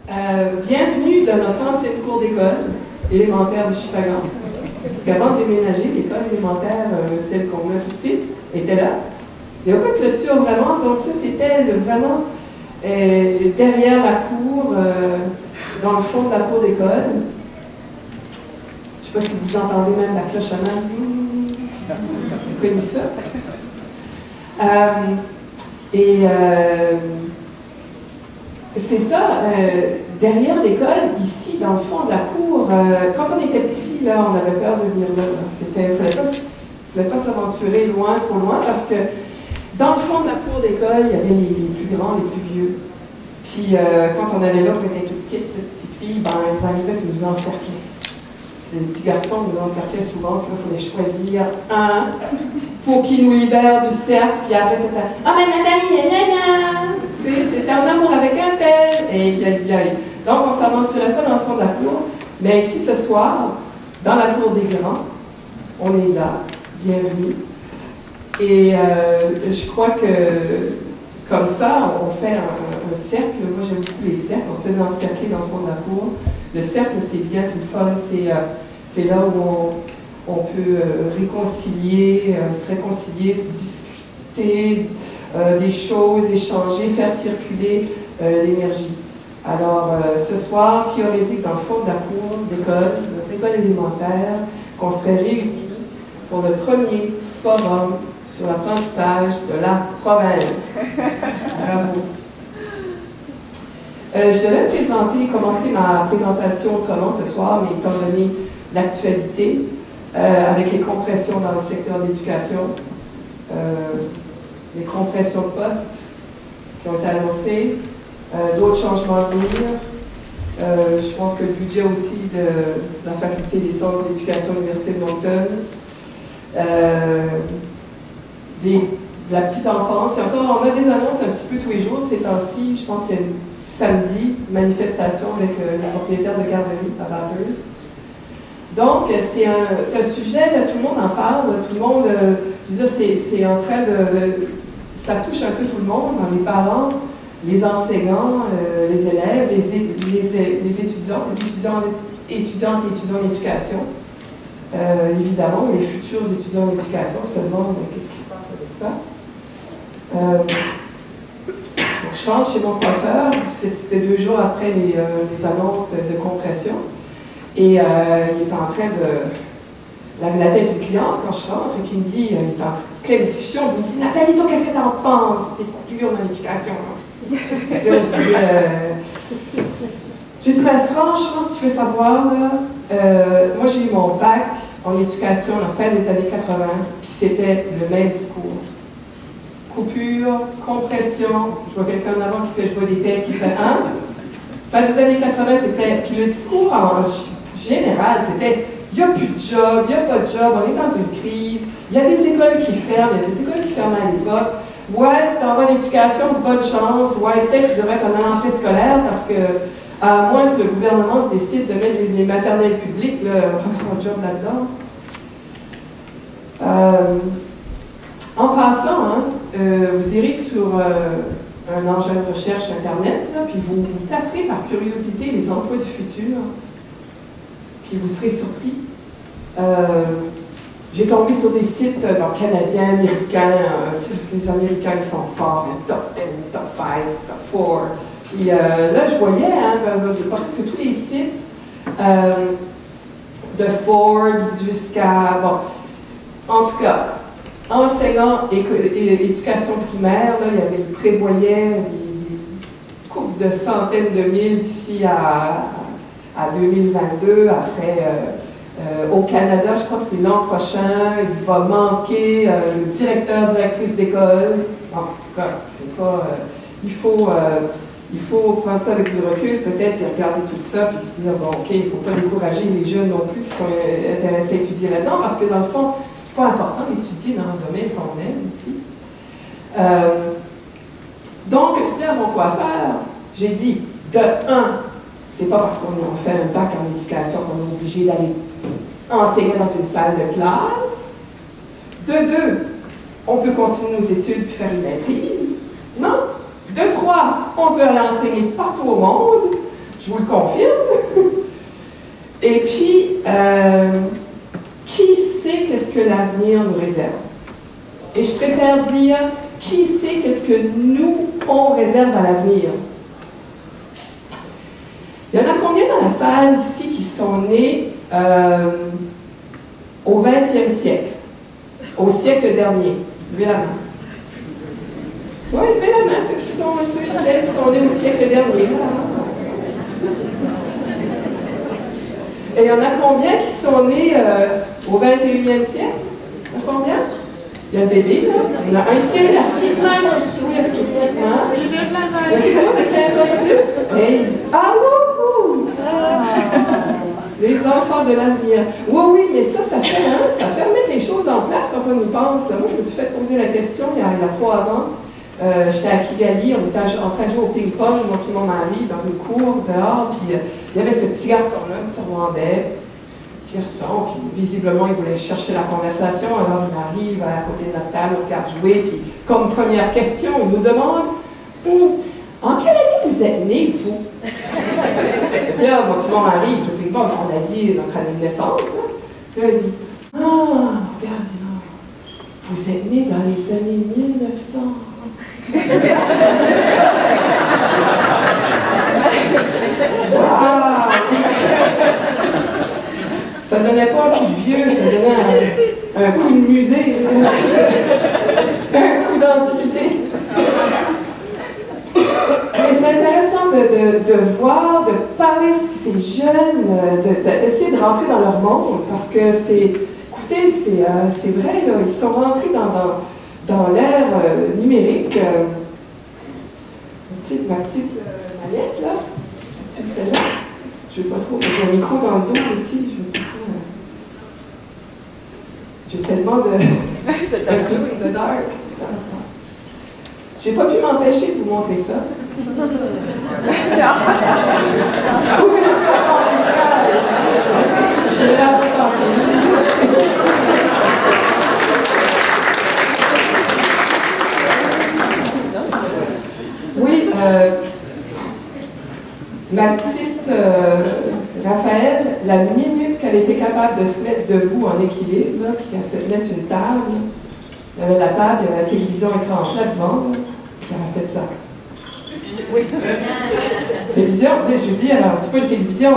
Bienvenue dans notre ancienne cour d'école élémentaire de Shippagan. Parce qu'avant de déménager, l'école élémentaire, celle qu'on a tout de suite, était là. Il n'y a pas de clôture vraiment, donc ça c'était vraiment derrière la cour, dans le fond de la cour d'école. Je ne sais pas si vous entendez même la cloche à main. Vous avez connu ça? C'est ça, derrière l'école, ici, dans le fond de la cour, quand on était petit, là, on avait peur de venir là. Il ne fallait pas s'aventurer loin, trop loin, parce que dans le fond de la cour d'école, il y avait les plus grands, les plus vieux. Puis quand on allait là, on était toute petite fille, ben, ils arrivaient et nous encerclaient. Puis les petits garçons nous encerclaient souvent, puis là, il fallait choisir un pour qu'il nous libère du cercle, puis après c'est ça. Ah ben Nathalie, tu étais en amour avec un tel, et donc on ne s'aventurait pas dans le fond de la cour, mais ici ce soir, dans la cour des grands, on est là, bienvenue. Et je crois que comme ça, on fait un cercle. Moi j'aime beaucoup les cercles, on se faisait encercler dans le fond de la cour. Le cercle c'est bien, c'est le fun, c'est là où on peut réconcilier, se réconcilier, se discuter des choses, échanger, faire circuler l'énergie. Alors, ce soir, qui aurait dit que dans le fond de la cour d'école, notre école élémentaire, qu'on serait réunis pour le premier forum sur l'apprentissage de la province. Bravo. Je devais commencer ma présentation autrement ce soir, mais étant donné l'actualité, avec les compressions dans le secteur de l'éducation, les compressions de postes qui ont été annoncées, d'autres changements à venir. Je pense que le budget aussi de la Faculté des sciences de l'éducation de l'Université de Moncton, la petite enfance, on a des annonces un petit peu tous les jours ces temps-ci. Je pense qu'il y a samedi, manifestation avec les propriétaires de garderie à Bathurst. Donc, c'est un sujet, là, tout le monde en parle, tout le monde, je veux dire, c'est en train de... Ça touche un peu tout le monde, les parents, les enseignants, les élèves, les étudiants, et étudiants en éducation. Évidemment, les futurs étudiants en éducation se demandent qu'est-ce qui se passe avec ça. Donc, je rentre chez mon coiffeur, c'était 2 jours après les annonces de compression. Et il est en train de laver la tête du client quand je rentre, et puis il me dit, il est en pleine discussion, il me dit, Nathalie, toi, qu'est-ce que t'en penses des coupures dans l'éducation? J'ai dit, ben, franchement, si tu veux savoir, là, moi j'ai eu mon bac en éducation en fin des années 80, puis c'était le même discours. Coupure, compression, je vois quelqu'un en avant qui fait, je vois des têtes qui fait fin des années 80, c'était, puis le discours en général, c'était, il n'y a plus de job, il n'y a pas de job, on est dans une crise, il y a des écoles qui ferment, il y a des écoles qui ferment à l'époque. Ouais, tu t'envoies à l'éducation, bonne chance. Ouais, peut-être que tu devrais être en allant préscolaire parce que, à moins que le gouvernement se décide de mettre les maternelles publiques, là, on prend un job là-dedans. En passant, vous irez sur un engin de recherche Internet, là, puis vous taperez par curiosité les emplois du futur, puis vous serez surpris. J'ai tombé sur des sites canadiens, américains, parce que les Américains ils sont forts, top 10, top 5, top 4. Puis là, je voyais, parce que tous les sites, de Forbes jusqu'à, bon, en tout cas, enseignants et éducation primaire, là, il prévoyait des coupes de centaines de mille d'ici à 2022, après... au Canada, je crois que c'est l'an prochain, il va manquer le directeur, directrice d'école. En tout cas, c'est pas... il faut prendre ça avec du recul, peut-être, puis regarder tout ça, puis se dire, bon, OK, il ne faut pas décourager les jeunes non plus qui sont intéressés à étudier là-dedans, parce que dans le fond, c'est pas important d'étudier dans le domaine qu'on aime ici. Donc, je dis à mon coiffeur, j'ai dit, de 1, c'est pas parce qu'on fait un bac en éducation qu'on est obligé d'aller enseigner dans une salle de classe. De 2, on peut continuer nos études puis faire une maîtrise. Non. De 3, on peut aller enseigner partout au monde. Je vous le confirme. Et puis, qui sait qu'est-ce que l'avenir nous réserve? Et je préfère dire, qui sait qu'est-ce que nous, on réserve à l'avenir? Il y en a combien dans la salle ici qui sont nés au 20e siècle, au siècle dernier? Levez la main. Oui, levez la main, ceux et celles qui sont nés au siècle dernier. Et il y en a combien qui sont nés au 21e siècle? Il y en a combien? Il y a le bébé, là. Il y en a un ici, la petite main, il y a une toute petite main. Il y a de 15 ans et plus. Hey. Ah, wouhou! Les enfants de l'avenir. Oui, oui, mais ça fait remettre les choses en place quand on y pense. Moi, je me suis fait poser la question il y a 3 ans. J'étais à Kigali, on était en train de jouer au ping-pong, moi et mon mari, dans une cour dehors, puis il y avait ce petit garçon-là, un petit Rwandais, petit garçon, puis visiblement il voulait chercher la conversation, alors il arrive à côté de la table, on regarde jouer, puis comme première question, il nous demande en quelle année vous êtes né, vous? Et là, moi et mon mari, je ne sais pas, on a dit notre année de naissance, hein? Puis là, il dit regarde, vous êtes né dans les années 1900. Wow. Ça donnait pas un coup de vieux, ça donnait un coup de musée, un coup d'antiquité. Mais c'est intéressant de voir, de parler à ces jeunes, d'essayer de rentrer dans leur monde, parce que écoutez, c'est vrai, là, ils sont rentrés dans l'ère numérique. Ma petite manette, là, c'est-tu celle-là? Je ne veux pas trop. J'ai un micro dans le dos aussi. Je veux pas trop. J'ai tellement de doom in the dark. J'ai pas pu m'empêcher de vous montrer ça. Génération santé. Oui, ma petite Raphaël, la minute qu'elle était capable de se mettre debout en équilibre, puis qu'elle se met sur une table, il y avait la table, il y avait la télévision écran plat devant, puis elle a fait ça. Oui. Télévision, tu sais, je dis, alors, c'est pas une télévision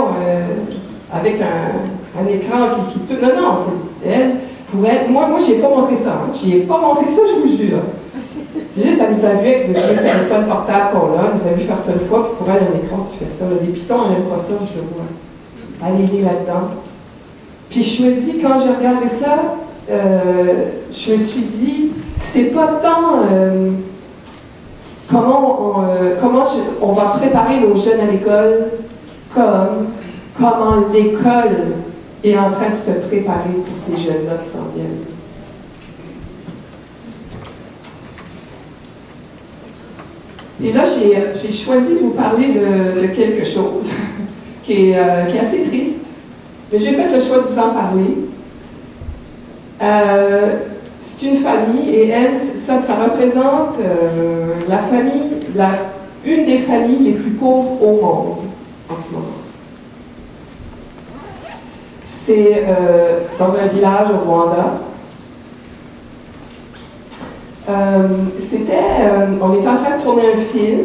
avec un écran qui tourne. Non, non, c'est elle. Pour elle, moi, je n'y ai pas montré ça. Hein. Je n'y ai pas montré ça, je vous jure. C'est juste, ça nous a vu avec le vieux téléphone portable qu'on a, nous a vu faire ça une fois, puis pour elle, un écran, tu fais ça. Des pitons, on n'aime pas ça, je le vois. Elle est née là-dedans. Puis je me dis, quand j'ai regardé ça, je me suis dit, c'est pas tant comment on va préparer nos jeunes à l'école, comme comment l'école est en train de se préparer pour ces jeunes-là qui s'en viennent. Et là, j'ai choisi de vous parler de quelque chose qui est assez triste, mais j'ai fait le choix de vous en parler. C'est une famille, et elle, ça représente la famille, une des familles les plus pauvres au monde en ce moment. C'est dans un village au Rwanda. On était en train de tourner un film,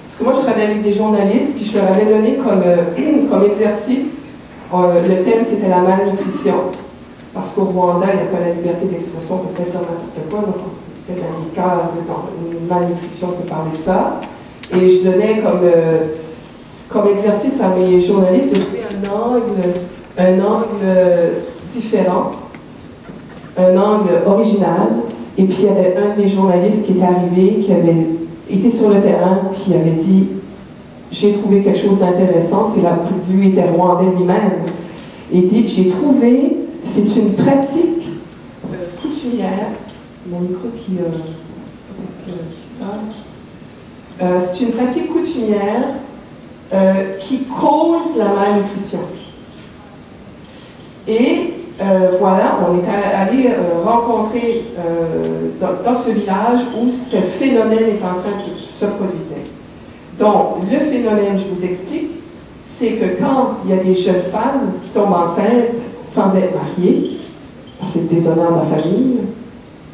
parce que moi je travaillais avec des journalistes, puis je leur avais donné comme exercice, le thème c'était la malnutrition, parce qu'au Rwanda il n'y a pas la liberté d'expression, on peut pas dire n'importe quoi, donc c'était dans les cases, une malnutrition, on peut parler de ça, et je donnais comme exercice à mes journalistes de trouver un angle différent, un angle original. Et puis, il y avait un de mes journalistes qui était arrivé, qui avait été sur le terrain, puis il avait dit « J'ai trouvé quelque chose d'intéressant. » Lui était rwandais lui-même. Il dit « J'ai trouvé, c'est une pratique coutumière. » Mon micro qui se passe. C'est une pratique coutumière qui cause la malnutrition. Et voilà, on est allé rencontrer dans ce village où ce phénomène est en train de se produire. Donc, le phénomène, je vous explique, c'est que quand il y a des jeunes femmes qui tombent enceintes sans être mariées, c'est déshonneur de la famille,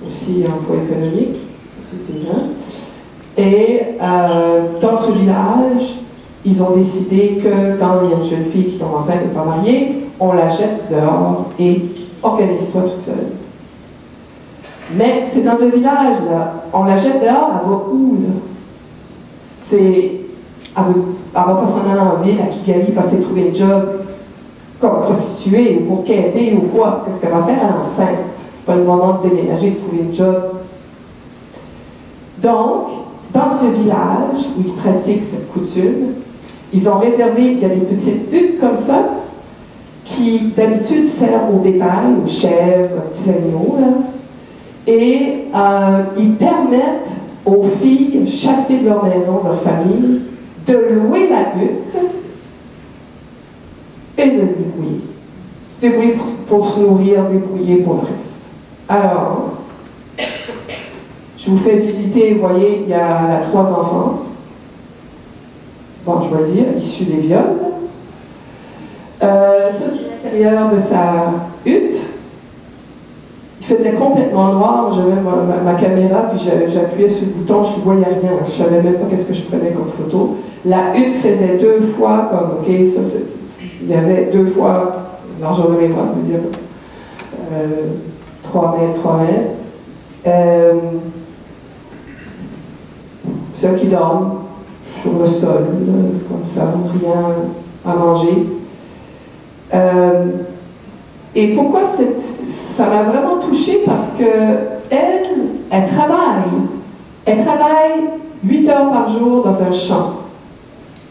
aussi un poids économique, c'est bien. Et dans ce village, ils ont décidé que quand il y a une jeune fille qui tombe enceinte et pas mariée, on la jette dehors et organise-toi toute seule. Mais c'est dans un village, là. On la jette dehors, elle va où, là? Elle va pas s'en aller en ville à Kigali passer trouver un job comme prostituée ou pour quêter ou quoi. Qu'est-ce qu'elle va faire? Elle est enceinte. C'est pas le moment de déménager, de trouver un job. Donc, dans ce village où ils pratiquent cette coutume, ils ont réservé, il y a des petites huttes comme ça, qui d'habitude servent au bétail, aux chèvres, aux petits animaux, là. Et ils permettent aux filles chassées de leur maison, de leur famille, de louer la hutte et de se débrouiller. Se débrouiller pour se nourrir, débrouiller pour le reste. Alors, je vous fais visiter, vous voyez, il y a 3 enfants. Bon, je vais dire, issus des viols. Ça, c'est l'intérieur de sa hutte. Il faisait complètement noir, j'avais ma caméra, puis j'appuyais sur le bouton, je ne voyais rien, je ne savais même pas qu'est-ce que je prenais comme photo. La hutte faisait 2 fois comme, ok, ça, il y avait 2 fois, largeur de mes bras, ça veut dire 3 mètres, 3 mètres. Ceux qui dorment sur le sol, là, comme ça, rien à manger. Et pourquoi ça m'a vraiment touchée? Parce que elle travaille. Elle travaille 8 heures par jour dans un champ.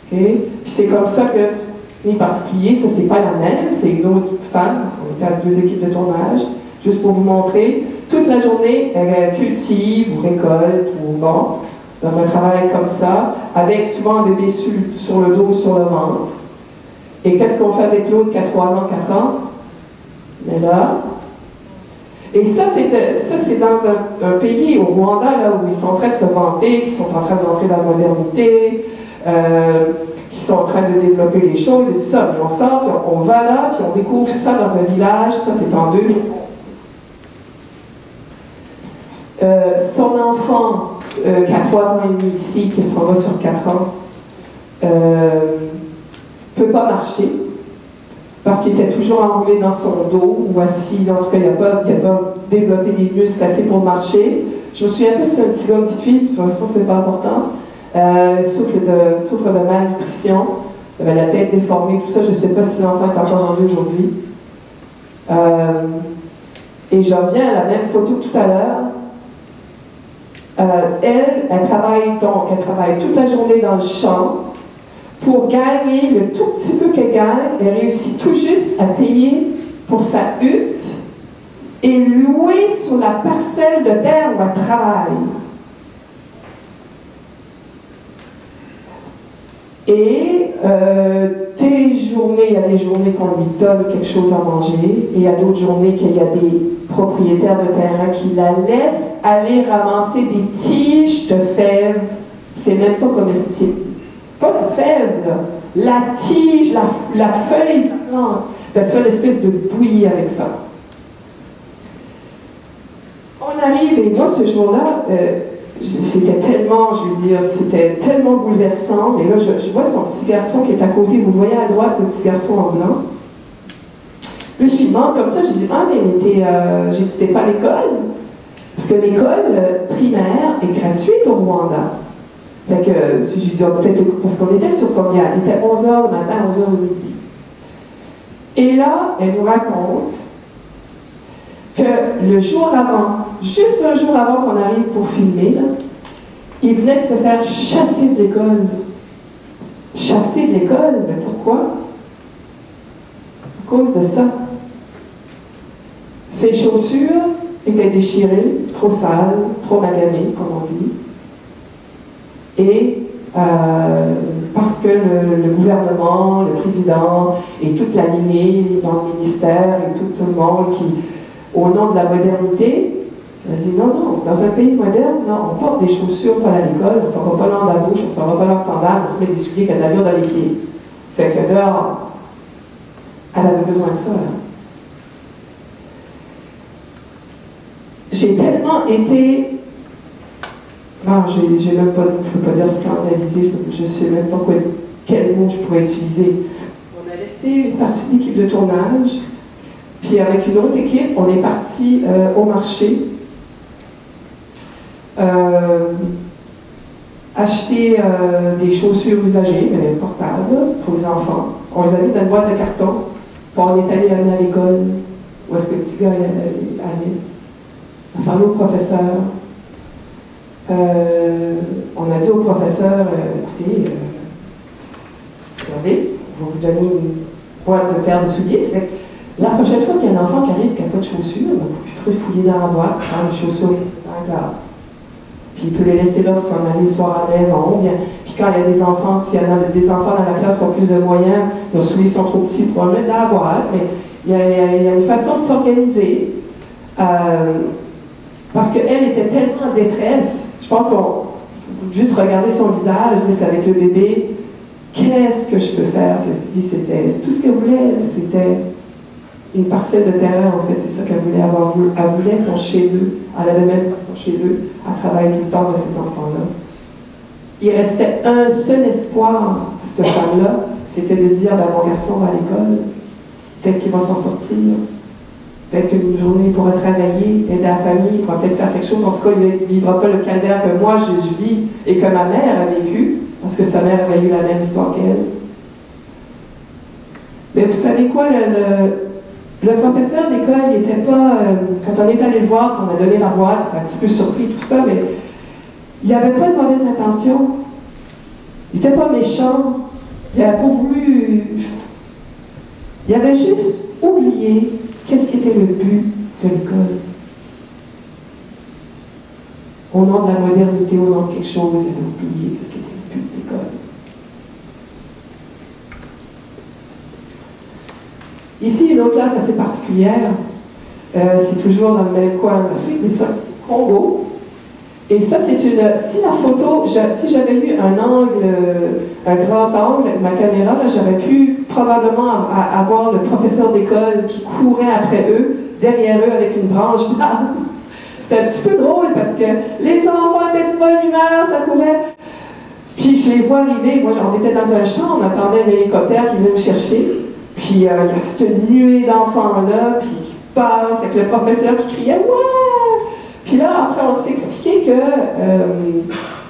Okay? Puis c'est comme ça que finit par se plier. Ça, c'est pas la même, c'est une autre femme. On était à 2 équipes de tournage. Juste pour vous montrer. Toute la journée, elle cultive ou récolte ou bon, dans un travail comme ça, avec souvent un bébé sur le dos ou sur le ventre. Et qu'est-ce qu'on fait avec l'autre qui a 3 ans, 4 ans? Mais là, et ça c'est dans un pays, au Rwanda, là, où ils sont en train de se vanter, qui sont en train d'entrer dans la modernité, qui sont en train de développer les choses et tout ça. Puis on sort, puis on va là, puis on découvre ça dans un village, ça c'est en 2011. Son enfant, qui a 3 ans et demi ici, qui s'en va sur 4 ans, peut pas marcher, parce qu'il était toujours enroulé dans son dos, ou assis, en tout cas, il n'a pas développé des muscles assez pour marcher. Je me souviens pas si c'est un petit gars ou une petite fille, de toute façon, c'est pas important. Souffre de malnutrition, il avait la tête déformée, tout ça, je ne sais pas si l'enfant est encore en vie aujourd'hui. Et je reviens à la même photo que tout à l'heure. Elle travaille toute la journée dans le champ. Pour gagner le tout petit peu qu'elle gagne, elle réussit tout juste à payer pour sa hutte et louer sur la parcelle de terre où elle travaille. Et des journées, il y a des journées qu'on lui donne quelque chose à manger, et il y a d'autres journées qu'il y a des propriétaires de terrain qui la laissent aller ramasser des tiges de fèves. C'est même pas comestible. Pas la fève, là. La tige, la feuille de la plante. Elle fait une espèce de bouillie avec ça. On arrive, et moi, ce jour-là, c'était tellement, je veux dire, c'était tellement bouleversant. Mais là, je vois son petit garçon qui est à côté. Vous voyez à droite le petit garçon en blanc. Là, je lui demande comme ça, je dis, ah, mais j'ai dit, t'es pas à l'école? Parce que l'école primaire est gratuite au Rwanda. Fait que j'ai dit, peut-être, parce qu'on était sur combien? Il était 11h le matin, 11h le midi. Et là, elle nous raconte que le jour avant, juste un jour avant qu'on arrive pour filmer, là, il venait de se faire chasser de l'école. Chasser de l'école, mais pourquoi? À cause de ça. Ses chaussures étaient déchirées, trop sales, trop maganées, comme on dit. Et parce que le gouvernement, le président et toute la lignée dans le ministère et tout le monde qui, au nom de la modernité, a dit non, non, dans un pays moderne, non, on porte des chaussures pas à l'école, on ne s'en va pas dans la bouche, on ne s'en va pas dans le sandal, on se met des souliers qui ont de l'allure dans les pieds. Fait que dehors, elle avait besoin de ça. Hein. J'ai tellement été... Bon, j'ai même pas, je peux pas dire scandalisée, je sais même pas quel mot je pourrais utiliser. On a laissé une partie de l'équipe de tournage, puis avec une autre équipe, on est parti au marché, acheter des chaussures usagées, mais portables, pour les enfants. On les a mis dans une boîte de carton, puis on est allé l'amener à l'école, où est-ce que le petit gars allait. On a parlé au professeur. On a dit au professeur, écoutez, regardez, on va vous donner une boîte de paires de souliers. Fait la prochaine fois qu'il y a un enfant qui arrive qui n'a pas de chaussures, vous ferez fouiller dans la boîte, prendre les chaussures dans la classe. Puis il peut les laisser là pour s'en aller le soir à la maison. Bien, puis quand il y a des enfants, s'il y a des enfants dans la classe qui ont plus de moyens, leurs souliers sont trop petits pour le mettre dans la boîte. Mais il y a une façon de s'organiser. Parce qu'elle était tellement en détresse. Je pense qu'on juste regarder son visage, c'est avec le bébé, qu'est-ce que je peux faire? C'était tout ce qu'elle voulait, c'était une parcelle de terrain, en fait, c'est ça qu'elle voulait avoir. Elle voulait son chez eux. Elle avait même pas son chez eux. Elle travaille tout le temps de ces enfants-là. Il restait un seul espoir, cette femme-là, c'était de dire, ben, mon garçon va à l'école, peut-être qu'il va s'en sortir. Peut-être qu'une journée, il pourra travailler, aider la famille, il pourra peut-être faire quelque chose. En tout cas, il ne vivra pas le calvaire que moi je vis et que ma mère a vécu, parce que sa mère avait eu la même histoire qu'elle. Mais vous savez quoi, le professeur d'école, il n'était pas... quand on est allé le voir, on a donné la boîte, il était un petit peu surpris, tout ça, mais il n'avait pas de mauvaise intention. Il n'était pas méchant. Il n'avait pas voulu... Il avait juste oublié qu'est-ce qui était le but de l'école. Au nom de la modernité, au nom de quelque chose, il avait oublié qu'est-ce qui était le but de l'école. Ici, une autre classe assez particulière. C'est toujours dans le même coin en Afrique, mais ça, Congo. Et ça, c'est une... Si la photo... Si j'avais eu un angle, un grand angle avec ma caméra, j'aurais pu probablement avoir le professeur d'école qui courait après eux, derrière eux, avec une branche d'arbre. C'était un petit peu drôle parce que les enfants étaient de bonne humeur, ça courait. Puis je les vois arriver. Moi, on était dans un champ, on attendait un hélicoptère qui venait nous chercher. Puis il y a cette nuée d'enfants-là, puis qui passe avec le professeur qui criait « Ouais! » Puis là, après, on s'est expliqué que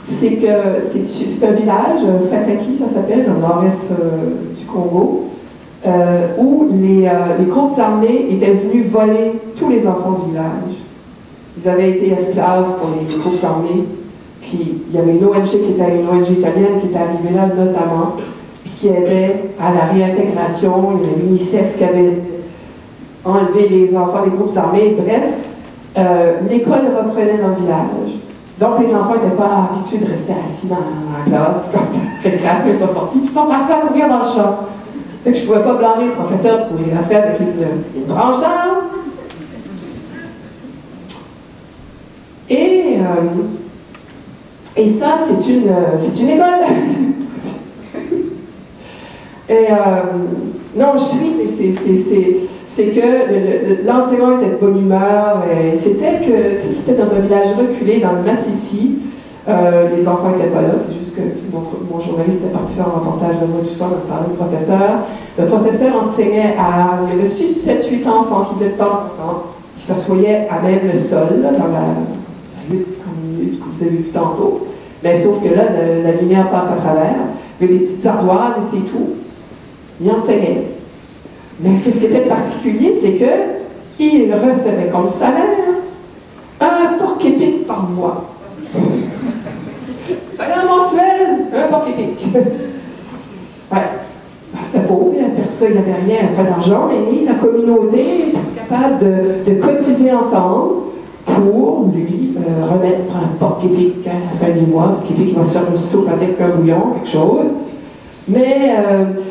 c'est un village, Fataki, ça s'appelle, dans le nord-est du Congo, où les groupes armés étaient venus voler tous les enfants du village. Ils avaient été esclaves pour les groupes armés. Puis il y avait une ONG qui était une ONG italienne qui était arrivée là notamment, puis qui aidait à la réintégration. Il y avait l'UNICEF qui avait enlevé les enfants des groupes armés. Bref, l'école reprenait dans le village. Donc les enfants n'étaient pas habitués de rester assis dans la classe. Puis quand les créations sont sortis, puis ils sont partis à courir dans le champ. Fait que je ne pouvais pas blâmer le professeur pour courir après avec une branche d'arbre. Et ça, c'est une école. Et non, je suis, mais c'est que l'enseignant était de bonne humeur. C'était dans un village reculé dans le Massissi. Les enfants n'étaient pas là, c'est juste que mon journaliste était parti faire un reportage de moi, tout ça, on a parlé du professeur. Le professeur enseignait à... Il y avait 6, 7, 8 enfants qui, de temps en temps, qui s'assoyaient à même le sol, là, dans la lutte que vous avez vu tantôt. Mais sauf que là, la lumière passe à travers. Il y avait des petites ardoises et c'est tout. Il enseignait. Mais ce qui était particulier, c'est qu'il recevait comme salaire un porc-épic par mois. Salaire mensuel, un porc-épic. Ouais. C'était pauvre, il n'y avait rien, pas d'argent, mais la communauté était capable de cotiser ensemble pour lui remettre un porc-épic à la fin du mois. Un porc-épic qui va se faire une soupe avec un bouillon, quelque chose. Mais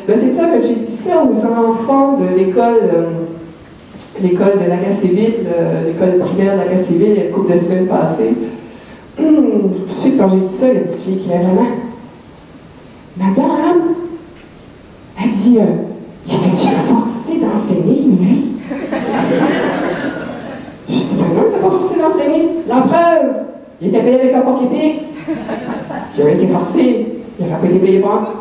c'est ça que j'ai dit ça aux enfants de l'école de l'Acadie-Ville, l'école primaire de l'Acadie-Ville, il y a une couple de semaines passées. Tout de suite, quand j'ai dit ça, il y a une petite fille qui lève la main. Madame, elle dit, il était-tu forcé d'enseigner, lui? Je dis, ben non, il n'était pas forcé d'enseigner. La preuve, il était payé avec un porc épic. S'il avait été forcé, il n'aurait pas été payé pour un tout.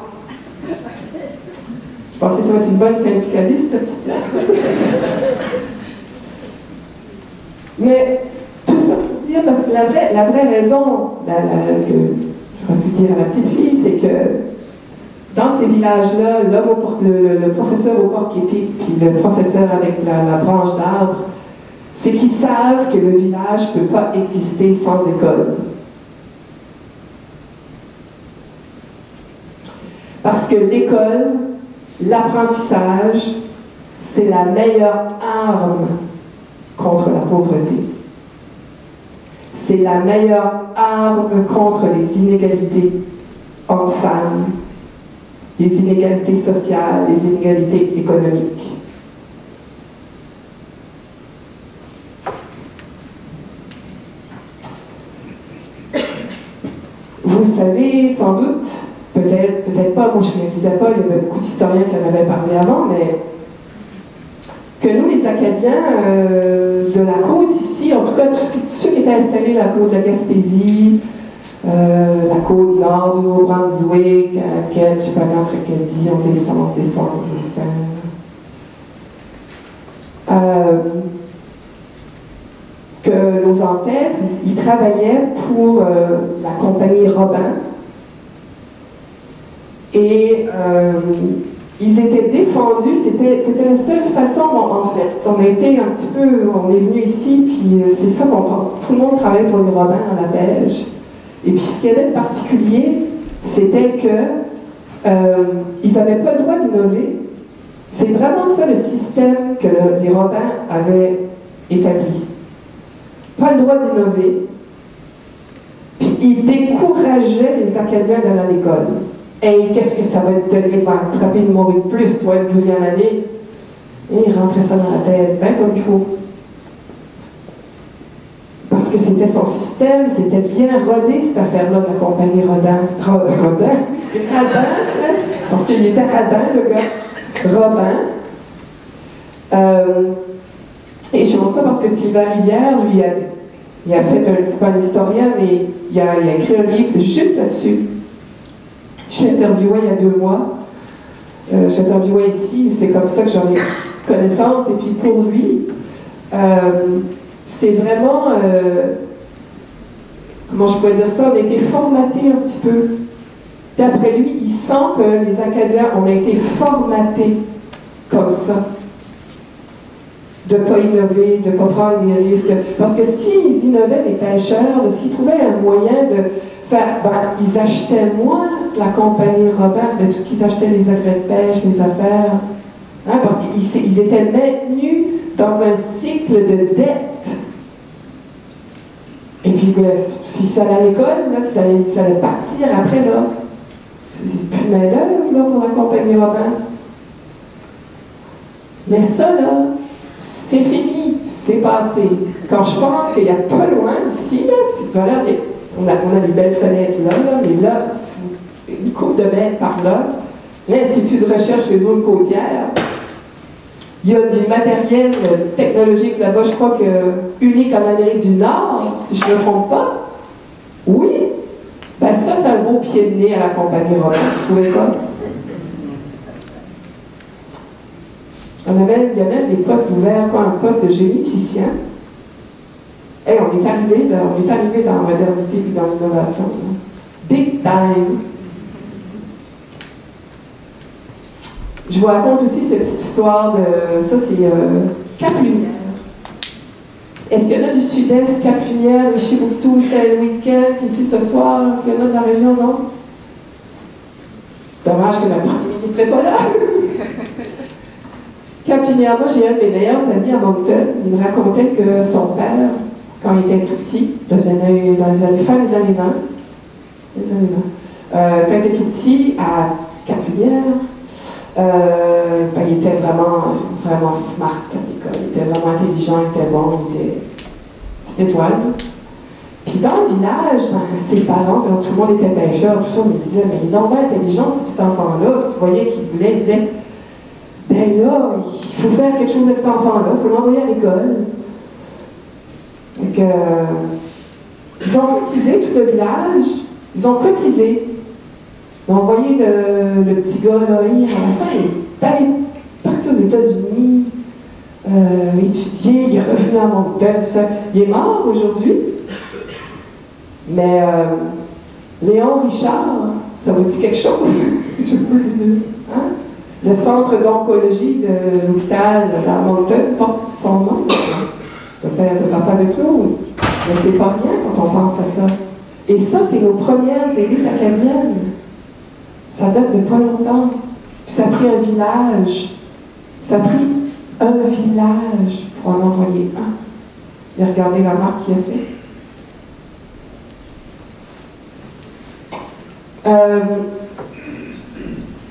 Je pensais que ça va être une bonne syndicaliste, cette petite-là. Mais tout ça pour dire, parce que la vraie raison que j'aurais pu dire à la petite fille, c'est que dans ces villages-là, le professeur au porc-épic puis le professeur avec la branche d'arbre, c'est qu'ils savent que le village ne peut pas exister sans école. Parce que l'école, l'apprentissage, c'est la meilleure arme contre la pauvreté. C'est la meilleure arme contre les inégalités hommes-femmes, les inégalités sociales, les inégalités économiques. Vous savez sans doute, peut-être pas, moi je ne réalisais pas, il y avait beaucoup d'historiens qui en avaient parlé avant, mais que nous, les Acadiens de la côte ici, en tout cas tous ceux qui étaient installés la côte de la Gaspésie, la côte nord du Nouveau-Brunswick, à laquelle, je ne sais pas quand Acadie, on descend. Que nos ancêtres, ils travaillaient pour la compagnie Robin et ils étaient défendus, c'était la seule façon, en fait. On est venu ici, puis c'est ça, tout le monde travaille pour les Robins à la Belge. Et puis ce qu'il y avait de particulier, c'était que ils n'avaient pas le droit d'innover. C'est vraiment ça le système que les Robins avaient établi. Pas le droit d'innover. Puis ils décourageaient les Acadiens d'aller à l'école. Hey, qu'est-ce que ça va te donner pour attraper une morue de plus, toi, une 12e année? Et ils rentraient ça dans la tête, bien comme il faut. Parce que c'était son système, c'était bien rodé, cette affaire-là, de la compagnie Radin, hein? Parce qu'il était radin, le gars. Robin. Et je montre ça parce que Sylvain Rivière, lui, il a fait, c'est pas un historien, mais il a écrit un livre juste là-dessus. Je l'ai interviewé il y a 2 mois. J'ai interviewé ici, c'est comme ça que j'en ai connaissance. Et puis pour lui, c'est vraiment, comment je pourrais dire ça, on a été formaté un petit peu. D'après lui, il sent que les Acadiens, on a été formatés comme ça. De ne pas innover, de ne pas prendre des risques. Parce que s'ils innovaient, les pêcheurs, s'ils trouvaient un moyen de faire, ils achetaient moins la compagnie Robin, mais tout qu'ils achetaient les agrès de pêche, les affaires. Hein, parce qu'ils étaient maintenus dans un cycle de dette. Et puis, si ça allait à l'école, ça allait partir après, là. C'est plus de main-d'œuvre, là, pour la compagnie Robin. Mais ça, là, c'est fini, c'est passé. Quand je pense qu'il n'y a pas loin d'ici, là, on a des belles fenêtres là, mais là, une coupe de mètres par là, l'Institut de recherche des zones côtières, il y a du matériel technologique là-bas, je crois que unique en Amérique du Nord, si je ne me trompe pas. Oui, ben ça, c'est un beau pied de nez à la compagnie Robin, vous trouvez pas? Il y a même des postes ouverts, un poste de généticien. Hey, on est arrivé dans la modernité et dans l'innovation. Big time! Je vous raconte aussi cette petite histoire de... Ça, c'est Cap-Lumière. Est-ce qu'il y en a du Sud-Est, Cap-Lumière, Chibouctou, c'est le week-end, ici ce soir? Est-ce qu'il y en a de la région, non? Dommage que notre premier ministre n'est pas là. Cap-Lumière, moi j'ai un de mes meilleurs amis à Moncton. Il me racontait que son père, quand il était tout petit, fin des années 20, quand il était tout petit, à Cap-Lumière, il était vraiment smart à l'école. Il était vraiment intelligent, il était bon, il était petite étoile. Puis dans le village, ses parents, tout le monde était pêcheur, tout ça, on me disait, mais il est donc bien intelligent, ce petit enfant-là. Tu voyais qu'il voulait ben là, il faut faire quelque chose avec cet enfant-là, il faut l'envoyer à l'école. Donc, ils ont cotisé tout le village, ils ont cotisé. Ils ont envoyé le petit gars là, à la fin, il est allé partir aux États-Unis, étudier, il est revenu à Moncton, tout ça. Il est mort aujourd'hui, mais Léon Richard, ça vous dit quelque chose? Hein? Le centre d'oncologie de l'hôpital à Moncton porte son nom, le père de papa de Claude. Mais c'est pas rien quand on pense à ça. Et ça, c'est nos premières élites acadiennes. Ça date de pas longtemps. Puis ça a pris un village. Ça a pris un village pour en envoyer un. Et regardez la marque qu'il a fait.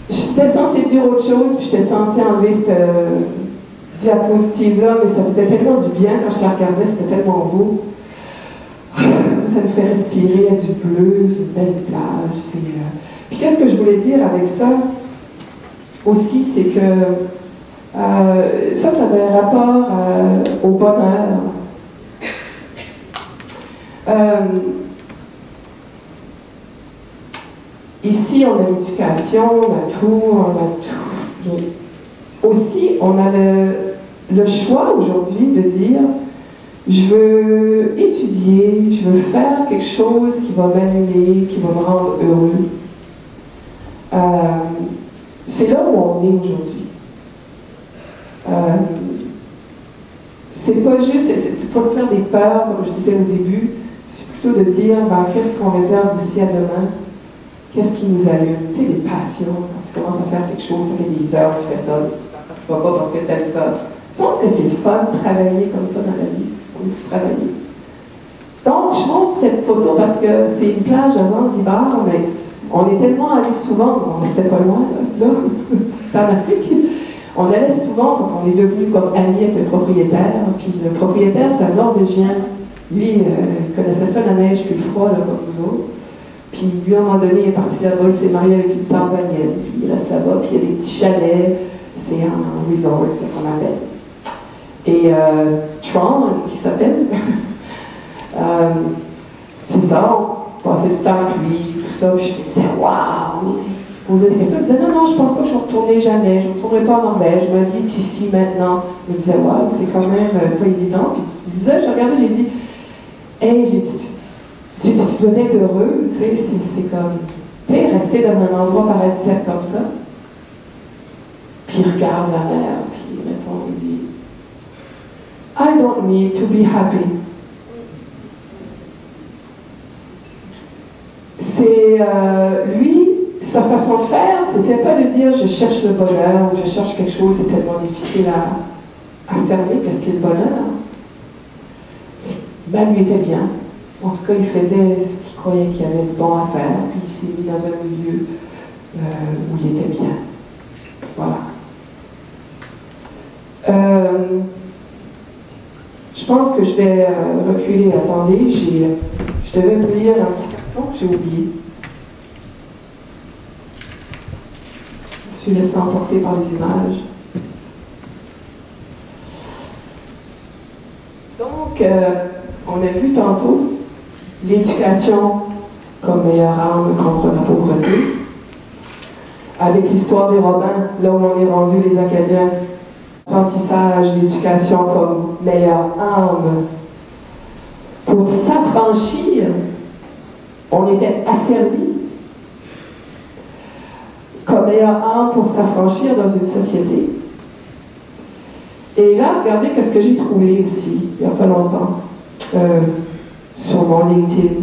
J'étais censée dire autre chose, puis j'étais censée enlever cette diapositive-là, mais ça faisait tellement du bien quand je la regardais, c'était tellement beau. Ça nous fait respirer, il y a du bleu, c'est une belle plage. Puis qu'est-ce que je voulais dire avec ça aussi, c'est que ça avait un rapport au bonheur. Ici, on a l'éducation, on a tout. Aussi, on a le choix aujourd'hui de dire je veux étudier, je veux faire quelque chose qui va m'allumer, qui va me rendre heureux. C'est là où on est aujourd'hui. C'est pas juste, c'est pas se faire des peurs, comme je disais au début, c'est plutôt de dire qu'est-ce qu'on réserve aussi à demain. Qu'est-ce qui nous allume? Tu sais, des passions. Quand tu commences à faire quelque chose, ça fait des heures, tu fais ça, tu vas pas parce que tu aimes ça. Tu penses que c'est le fun de travailler comme ça dans la vie, si tu veux travailler. Donc, je montre cette photo parce que c'est une plage à Zanzibar, mais on est tellement allés souvent, c'était pas loin, là, en Afrique. On allait souvent, donc on est devenus comme amis avec le propriétaire, puis le propriétaire, c'est un Norvégien. Lui, il connaissait ça, la neige, puis le froid, là, comme vous autres. Puis lui, à un moment donné, il est parti là-bas, il s'est marié avec une Tanzanienne, puis il reste là-bas, puis il y a des petits chalets, c'est un resort qu'on appelle. Et Tron, qui s'appelle, c'est ça, on passait du temps avec lui, tout ça, puis je me disais, waouh! Je posais des questions, je disais, non, je pense pas que je vais retourner jamais, je ne retournerai pas en Norvège, je m'habite ici maintenant. Je me disais, waouh, c'est quand même pas évident. Puis je disais, je regardais, j'ai dit, hey, tu dois être heureux, c'est comme, tu sais, rester dans un endroit paradisiaque comme ça. Puis il regarde la mer, puis il répond, il dit, I don't need to be happy. C'est, lui, sa façon de faire, c'était pas de dire, je cherche le bonheur, ou je cherche quelque chose, c'est tellement difficile à cerner, qu'est-ce qu'est le bonheur? Ben, lui était bien. En tout cas, il faisait ce qu'il croyait qu'il y avait de bon à faire, puis il s'est mis dans un milieu où il était bien. Voilà. Je pense que je vais reculer. Attendez, je devais vous lire un petit carton que j'ai oublié. Je suis laissée emporter par les images. Donc, on a vu tantôt l'éducation comme meilleure arme contre la pauvreté. Avec l'histoire des Robins, là où on est rendu les Acadiens, l'apprentissage, l'éducation comme meilleure arme. Pour s'affranchir, on était asservis comme meilleure arme pour s'affranchir dans une société. Et là, regardez ce que j'ai trouvé aussi, il n'y a pas longtemps, sur mon LinkedIn.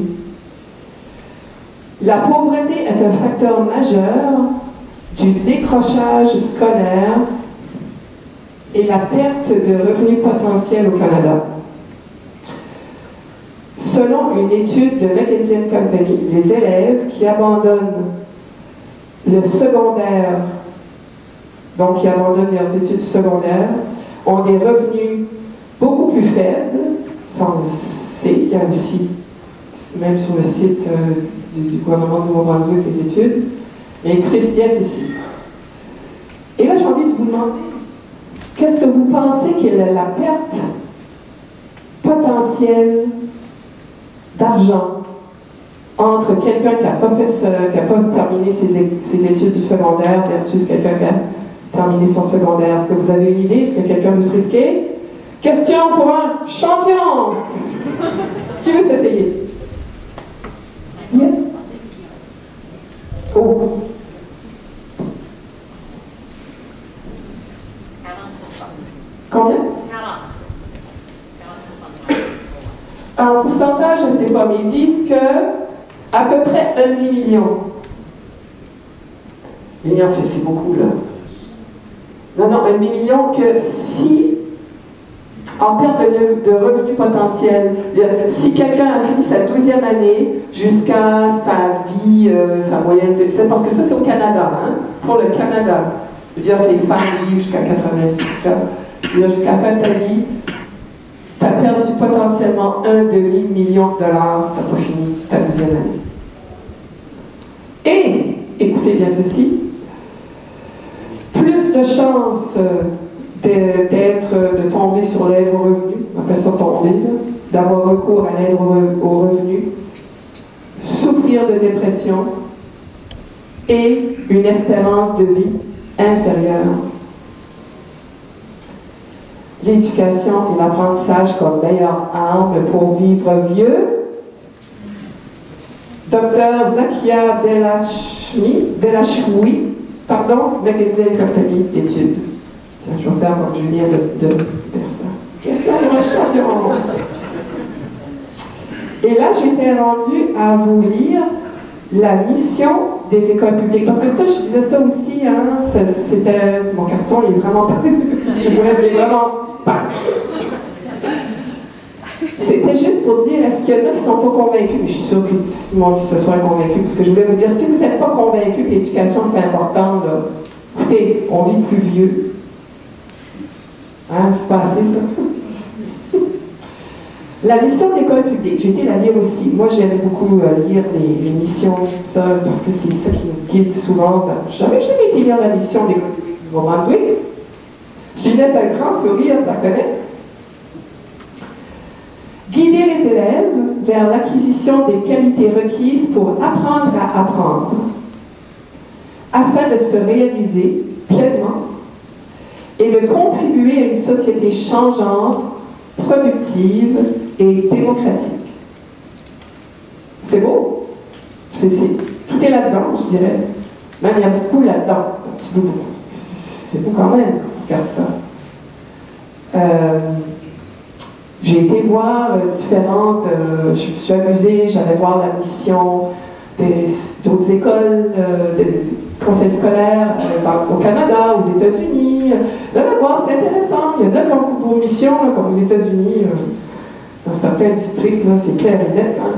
La pauvreté est un facteur majeur du décrochage scolaire et la perte de revenus potentiels au Canada. Selon une étude de McKinsey & Company, les élèves qui abandonnent le secondaire, donc qui abandonnent leurs études secondaires, ont des revenus beaucoup plus faibles. Ça, on le sait, il y a aussi, même sur le site du gouvernement du Nouveau-Brunswick, les études. Mais écoutez, c'est bien ceci. Et là, j'ai envie de vous demander, qu'est-ce que vous pensez qu'est la perte potentielle d'argent entre quelqu'un qui n'a pas, terminé ses études du secondaire versus quelqu'un qui a terminé son secondaire? Est-ce que vous avez une idée? Est-ce que quelqu'un veut se risquer? Question pour un champion! Qui veut s'essayer? Bien? Oh! 40%. Combien? 40%. En pourcentage, je ne sais pas, mais ils disent que à peu près 1 demi-million. Million, c'est beaucoup, là. Non, 1 demi-million que si, en perte de revenus potentiels, si quelqu'un a fini sa 12e année jusqu'à sa vie, sa moyenne de... Parce que ça, c'est au Canada, hein, pour le Canada. Je veux dire que les femmes vivent jusqu'à 86 ans. Jusqu'à la fin de ta vie, tu as perdu potentiellement 1 demi-million de dollars si tu n'as pas fini ta 12e année. Et, écoutez bien ceci, plus de chances de tomber sur l'aide au revenu, on appelle ça tomber, d'avoir recours à l'aide au revenu, souffrir de dépression et une espérance de vie inférieure. L'éducation et l'apprentissage comme meilleure arme pour vivre vieux. Dr. Zakia Belachoui, McKinsey & Company, études. Je vais faire comme Julien de personne. Question de champion. Et là, j'étais rendue à vous lire la mission des écoles publiques. Parce que ça, je disais ça aussi, hein, c'était mon carton, il est vraiment pas. Il est vraiment pas. C'était juste pour dire, est-ce qu'il y en a qui ne sont pas convaincus? Je suis sûre que tout le monde se soit convaincu, parce que je voulais vous dire, si vous n'êtes pas convaincu que l'éducation c'est important, là, écoutez, on vit plus vieux. Hein, c'est pas assez ça? La mission d'école publique, j'ai été la lire aussi. Moi, j'aime beaucoup lire les missions seules, parce que c'est ça qui nous guide souvent. J'avais jamais été lire la mission d'école publique du Nouveau-Brunswick. Ginette a un grand sourire, tu la connais? Guider les élèves vers l'acquisition des qualités requises pour apprendre à apprendre, afin de se réaliser pleinement et de contribuer à une société changeante, productive et démocratique. C'est beau? Tout est là-dedans, je dirais. Même il y a beaucoup là-dedans. C'est un petit peu beaucoup. C'est beau quand même, quand on regarde ça. J'ai été voir différentes, je me suis amusée, j'allais voir la mission d'autres écoles, des conseils scolaires au Canada, aux États-Unis. Là, voir, c'est intéressant. Il y en a comme vos missions, là, comme aux États-Unis, dans certains districts, c'est clair et net. Hein.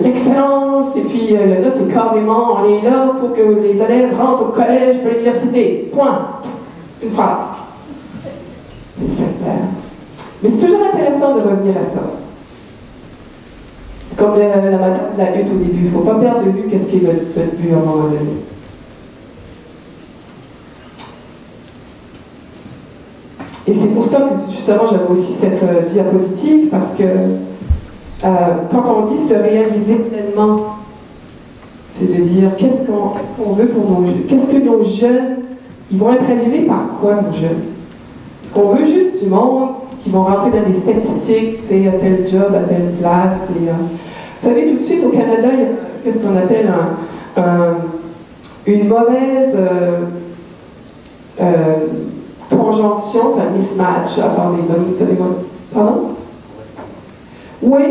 L'excellence, et puis il y en a, c'est carrément, on est là pour que les élèves rentrent au collège pour l'université. Point. Une phrase. C'est clair. Mais c'est toujours intéressant de revenir à ça. C'est comme la lutte au début. Il ne faut pas perdre de vue qu'est-ce qui est notre but à un moment donné. Et c'est pour ça que justement j'avais aussi cette diapositive, parce que quand on dit se réaliser pleinement, c'est de dire qu'est-ce qu'on veut pour nos jeunes. Qu'est-ce que nos jeunes, ils vont être animés par quoi, nos jeunes? Est-ce qu'on veut juste du monde qui vont rentrer dans des statistiques, tu sais, à tel job, à telle place. Et, vous savez, tout de suite, au Canada, il y a qu'est-ce qu'on appelle une mauvaise conjonction, c'est un mismatch. Attendez, pardon? Oui,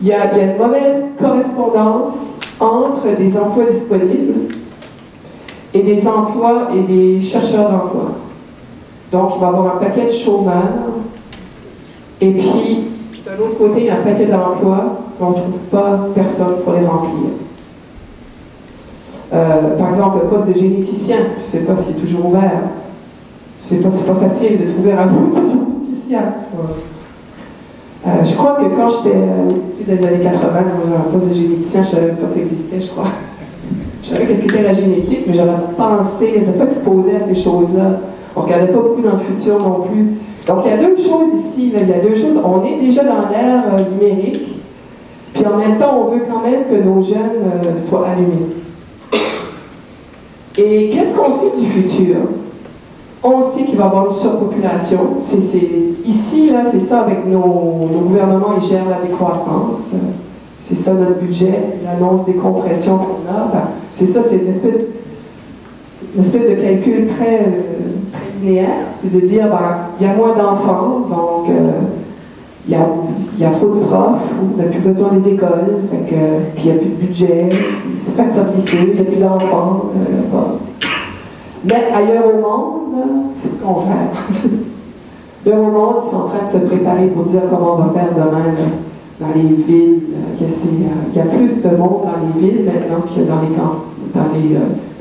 il y a une mauvaise correspondance entre des emplois disponibles et des emplois et des chercheurs d'emploi. Donc, il va y avoir un paquet de chômeurs. Et puis, de l'autre côté, il y a un paquet d'emplois, mais on ne trouve pas personne pour les remplir. Par exemple, le poste de généticien, je ne sais pas s'il est toujours ouvert. Je ne sais pas, c'est pas facile de trouver un poste de généticien. Je crois que quand j'étais au début des années 80, dans un poste de généticien, je ne savais pas que ça existait, je crois. Je savais qu'est-ce qu'était la génétique, mais j'avais pensé, je n'étais pas exposée à ces choses-là. On ne regardait pas beaucoup dans le futur non plus. Donc, il y a deux choses ici. Là. Il y a deux choses. On est déjà dans l'ère numérique, puis en même temps, on veut quand même que nos jeunes soient allumés. Et qu'est-ce qu'on sait du futur? On sait qu'il va y avoir une surpopulation. Ici, là, c'est ça avec nos gouvernements, ils gèrent la décroissance. C'est ça notre budget, l'annonce des compressions qu'on a. Ben, c'est ça, c'est une espèce de calcul très linéaire. C'est de dire, ben, il y a moins d'enfants, donc il y a trop de profs, on n'a plus besoin des écoles, puis il n'y a plus de budget, c'est pas servicieux, il n'y a plus d'enfants. Bon. Mais ailleurs au monde, c'est le contraire. Ailleurs au monde, ils sont en train de se préparer pour dire comment on va faire demain dans les villes. Il y a plus de monde dans les villes maintenant que dans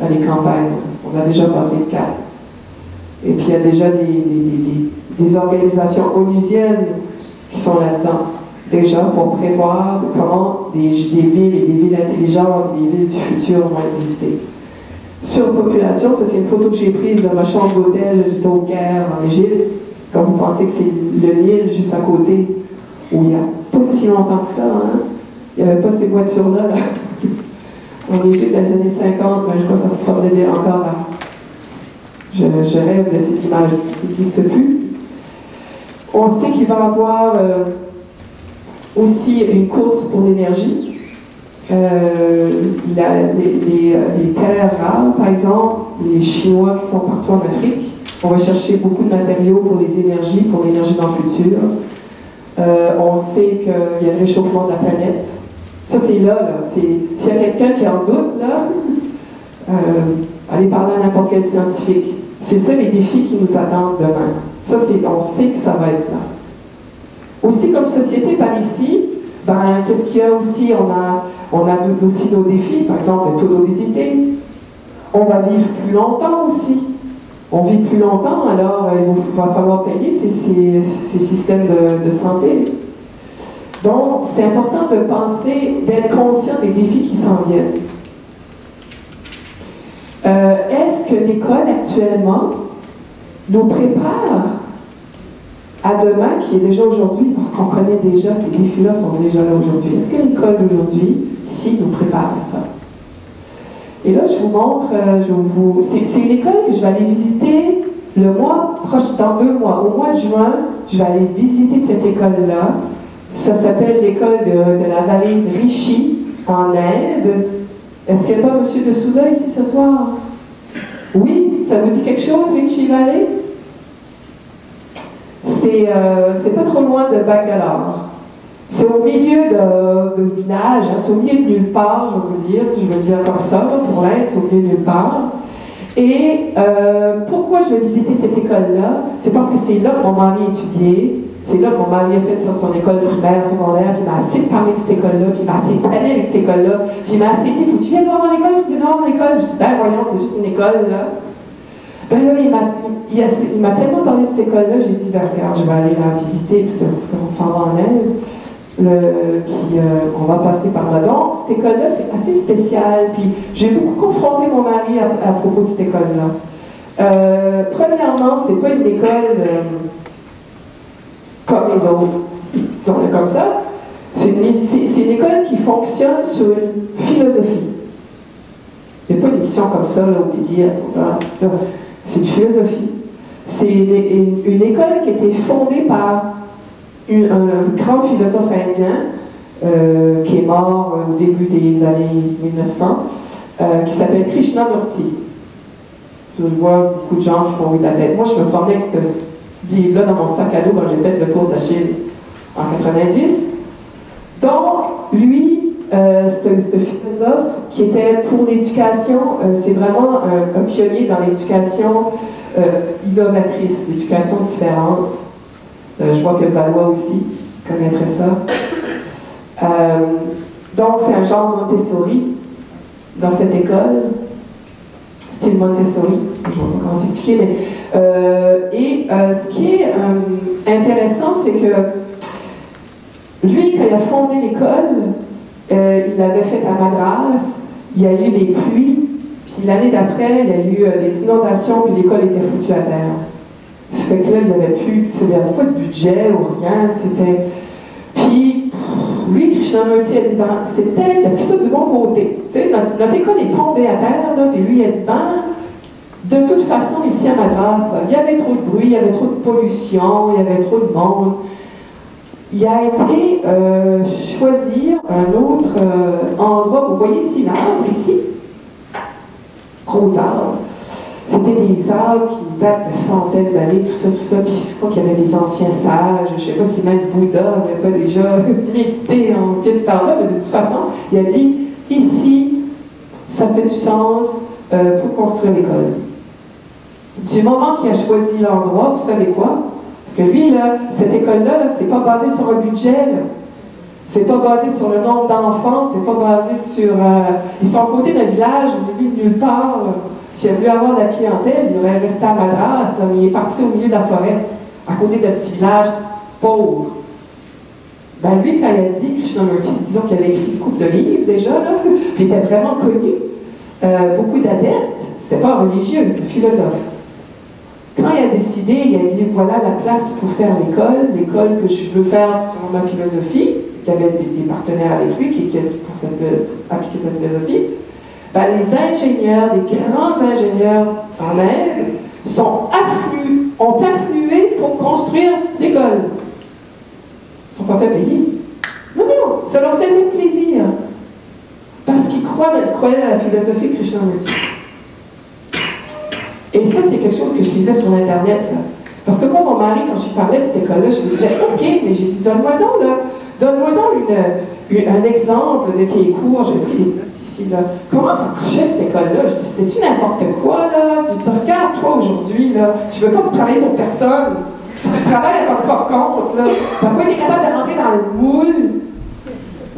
les campagnes. On a déjà passé le cap. Et puis il y a déjà des organisations onusiennes qui sont là-dedans, déjà pour prévoir comment des villes et des villes intelligentes, des villes du futur vont exister. Surpopulation, ça c'est une photo que j'ai prise de ma chambre d'hôtel, j'étais au Caire, en Égypte, quand vous pensez que c'est le Nil juste à côté, où il n'y a pas si longtemps que ça, hein? Il n'y avait pas ces voitures-là, là. En Égypte, dans les années 50, ben, je crois que ça se promenait encore là. Je rêve de ces images qui n'existent plus. On sait qu'il va y avoir aussi une course pour l'énergie. Les terres rares, par exemple, les Chinois qui sont partout en Afrique, on va chercher beaucoup de matériaux pour les énergies, pour l'énergie dans le futur. On sait qu'il y a le réchauffement de la planète. Ça, c'est là. S'il y a quelqu'un qui en doute, là, allez parler à n'importe quel scientifique. C'est ça les défis qui nous attendent demain. Ça, on sait que ça va être là. Aussi, comme société par ici, ben, qu'est-ce qu'il y a aussi? On a aussi nos défis, par exemple le taux d'obésité. On va vivre plus longtemps aussi. On vit plus longtemps, alors il va falloir payer ces systèmes de santé. Donc, c'est important de penser, d'être conscient des défis qui s'en viennent. Est-ce que l'école actuellement nous prépare à demain, qui est déjà aujourd'hui, parce qu'on connaît déjà, ces défis-là sont déjà là aujourd'hui. Est-ce que l'école d'aujourd'hui, ici, nous prépare à ça? Et là, je vous montre, c'est une école que je vais aller visiter le mois prochain, dans 2 mois. Au mois de juin, je vais aller visiter cette école-là. Ça s'appelle l'école de la vallée Rishi, en Inde. Est-ce qu'il n'y a pas M. de Souza ici ce soir? Oui? Ça vous dit quelque chose, Rishi Valley? C'est pas trop loin de Bangalore. C'est au milieu de village, hein, c'est au milieu de nulle part, je vais le dire comme ça, là, pour l'Inde, c'est au milieu de nulle part. Et pourquoi je vais visiter cette école-là? C'est parce que c'est là que mon mari étudiait, c'est là que mon mari a fait son école primaire, secondaire, puis il m'a assez parlé de cette école-là, puis il m'a assez tanné avec cette école-là, puis il m'a assez dit, faut que tu viennes voir mon école? Je dis non, mon école. Je dis, ben voyons, c'est juste une école, là. Ben là, il m'a tellement parlé de cette école-là, j'ai dit, ben regarde, je vais aller la visiter, parce qu'on s'en va en Inde. Puis on va passer par là. Donc, cette école-là, c'est assez spécial. Puis j'ai beaucoup confronté mon mari à propos de cette école-là. Premièrement, c'est pas une école comme les autres, disons-le comme ça. C'est une école qui fonctionne sur une philosophie. Il n'y a pas une mission comme ça, là, où dire, c'est une philosophie. C'est une école qui a été fondée par un grand philosophe indien qui est mort au début des années 1900, qui s'appelle Krishnamurti. Je vois beaucoup de gens qui font de la tête. Moi, je me promenais avec ce livre-là dans mon sac à dos quand j'ai fait le tour de la Chine en 90. Donc, lui, c'est un philosophe qui était pour l'éducation, c'est vraiment un pionnier dans l'éducation innovatrice, l'éducation différente. Je vois que Valois aussi connaîtrait ça. Donc, c'est un genre Montessori dans cette école. Style Montessori, je ne sais pas comment s'expliquer, mais... ce qui est intéressant, c'est que lui, quand il a fondé l'école, il l'avait fait à Madras, il y a eu des pluies Puis l'année d'après, il y a eu des inondations, puis l'école était foutue à terre. Ça fait que là, il n'y avait plus, il n'y avait pas de budget ou rien, c'était... Puis, lui, Krishnamurti a dit, ben, c'est peut-être, il a pris ça du bon côté. Tu sais, notre école est tombée à terre, là, puis lui, il a dit, ben, de toute façon, ici à Madras, là, il y avait trop de bruit, il y avait trop de pollution, il y avait trop de monde. Il a été choisir un autre endroit. Vous voyez ici l'arbre, ici, gros arbre. C'était des arbres qui datent de centaines d'années, tout ça. Puis je crois qu'il y avait des anciens sages. Je ne sais pas si même Bouddha n'avait pas déjà médité en pied de cet arbre-là, mais de toute façon, il a dit, ici, ça fait du sens pour construire l'école. Du moment qu'il a choisi l'endroit, vous savez quoi? Parce que lui, là, cette école-là, c'est pas basé sur un budget, là. C'est pas basé sur le nombre d'enfants, c'est pas basé sur... ils sont à côté d'un village, au milieu de nulle part. S'il a voulu avoir de la clientèle, il aurait resté à Madras, là, mais il est parti au milieu de la forêt, à côté d'un petit village pauvre. Ben lui, quand il a dit, Krishnamurti, disons qu'il avait écrit une couple de livres déjà, là, puis il était vraiment connu, beaucoup d'adeptes, c'était pas un religieux, un philosophe. Quand il a décidé, il a dit, voilà la place pour faire l'école que je veux faire selon ma philosophie, il y avait des partenaires avec lui qui appliquaient sa philosophie, ben, les ingénieurs, des grands ingénieurs en Inde, ont afflué pour construire l'école. Ils ne sont pas fait payer. Non, ça leur faisait plaisir. Parce qu'ils croyaient à la philosophie Krishnamurti. Et ça, c'est quelque chose que je lisais sur Internet. Là. Parce que moi, mon mari, quand j'y parlais de cette école-là, je lui disais, OK, mais j'ai dit, donne-moi donc un exemple de tes cours. J'ai pris des notes ici, là. Comment ça marchait, cette école-là? Je dis, c'était-tu n'importe quoi, là? Je dis, regarde, toi, aujourd'hui, là, tu veux pas travailler pour personne. Si tu travailles à ton propre compte, là, t'as pas été capable de rentrer dans le moule.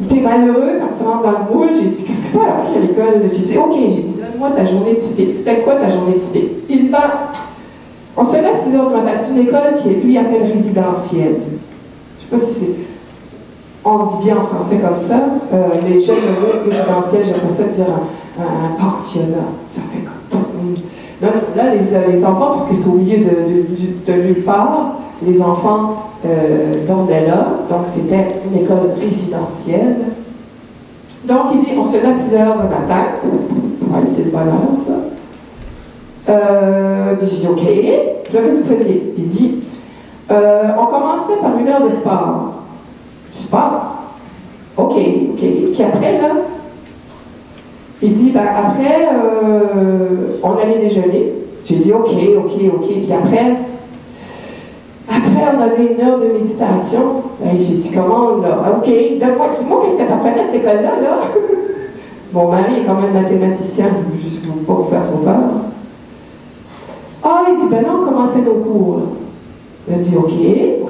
T'es malheureux quand tu rentres dans le moule. J'ai dit, qu'est-ce que t'as appris à l'école? J'ai dit, OK, j'ai dit, donne-moi ta journée typique. C'était quoi ta journée typique? Il dit, ben, on se lève à 6 h du matin. C'est une école qui est, lui, appelle résidentielle. Je sais pas si c'est... On dit bien en français comme ça, mais j'aime le mot résidentiel, j'aimerais ça dire un pensionnat. Ça fait comme... Là, les enfants, parce que c'est au milieu de nulle part, les enfants dormaient là, donc c'était une école résidentielle. Donc il dit, on se lève à 6 h du matin. Ouais, c'est le bonheur, ça. Puis je dis, OK. Puis là, qu'est-ce que vous faisiez? Il dit, on commençait par 1 heure de sport. Du sport? OK. Puis après, là, il dit, ben après, on allait déjeuner. J'ai dit, OK. Puis après, on avait 1 heure de méditation. Ben, j'ai dit, comment, là? OK, dis-moi, qu'est-ce que tu apprenais à cette école-là, là? Mon mari est quand même mathématicien, juste pour ne pas vous faire trop peur. Ah, il dit, ben là, on commençait nos cours. Il a dit, OK,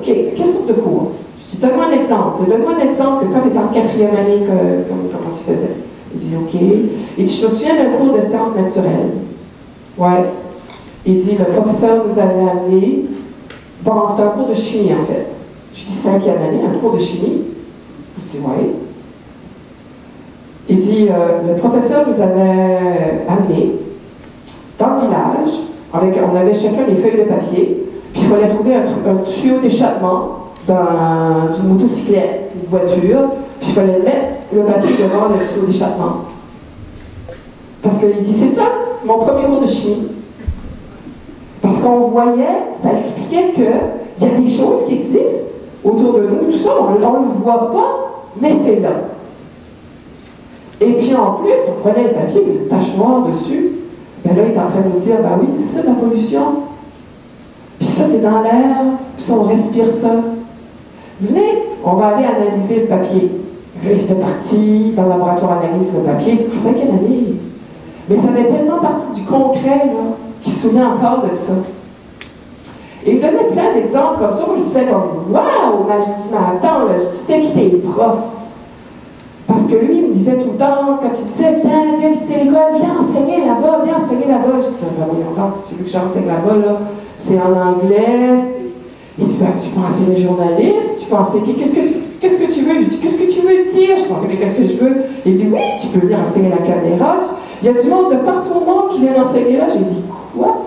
quelle sorte de cours? Je dis, donne-moi un exemple. Donne-moi un exemple que quand tu étais en 4e année, comment tu faisais? Il dit, OK. Il dit, je me souviens d'un cours de sciences naturelles. Ouais. Il dit, le professeur nous avait amené. Bon, c'était un cours de chimie, en fait. Je dis, 5e année, un cours de chimie. Je dis, oui. Il dit, le professeur nous avait amené dans le village, on avait chacun des feuilles de papier, puis il fallait trouver un tuyau d'échappement d'une motocyclette, une voiture, puis il fallait mettre le papier devant le tuyau d'échappement. Parce qu'il dit, c'est ça, mon premier cours de chimie. Parce qu'on voyait, ça expliquait qu'il y a des choses qui existent autour de nous, tout ça, on ne le voit pas, mais c'est là. Et puis en plus, on prenait le papier avec une tache noire dessus, ben là, il est en train de nous dire, ben oui, c'est ça la pollution. Puis ça, c'est dans l'air, puis ça, on respire ça. Venez, on va aller analyser le papier. Là, il était parti dans le laboratoire analyse le papier, c'est pour 5e année. Mais ça avait tellement parti du concret, là, qu'il se souvient encore de ça. Et il me donnait plein d'exemples comme ça. Moi, je disais comme, waouh! Ben, je dis, mais attends, là, je dis, t'es qui t'es prof? Parce que lui, il me disait tout le temps, quand il disait, viens visiter l'école, viens enseigner là-bas. Je dis, ben voyons donc, si tu veux que j'enseigne là-bas, là, c'est en anglais. Il dit, ben, tu peux enseigner journaliste, tu peux enseigner, qu'est-ce que tu veux? Je dis, qu'est-ce que tu veux dire? Je pensais, mais qu'est-ce que je veux? Il dit, oui, tu peux venir enseigner la caméra. Il y a du monde de partout au monde qui vient enseigner là. J'ai dit, quoi?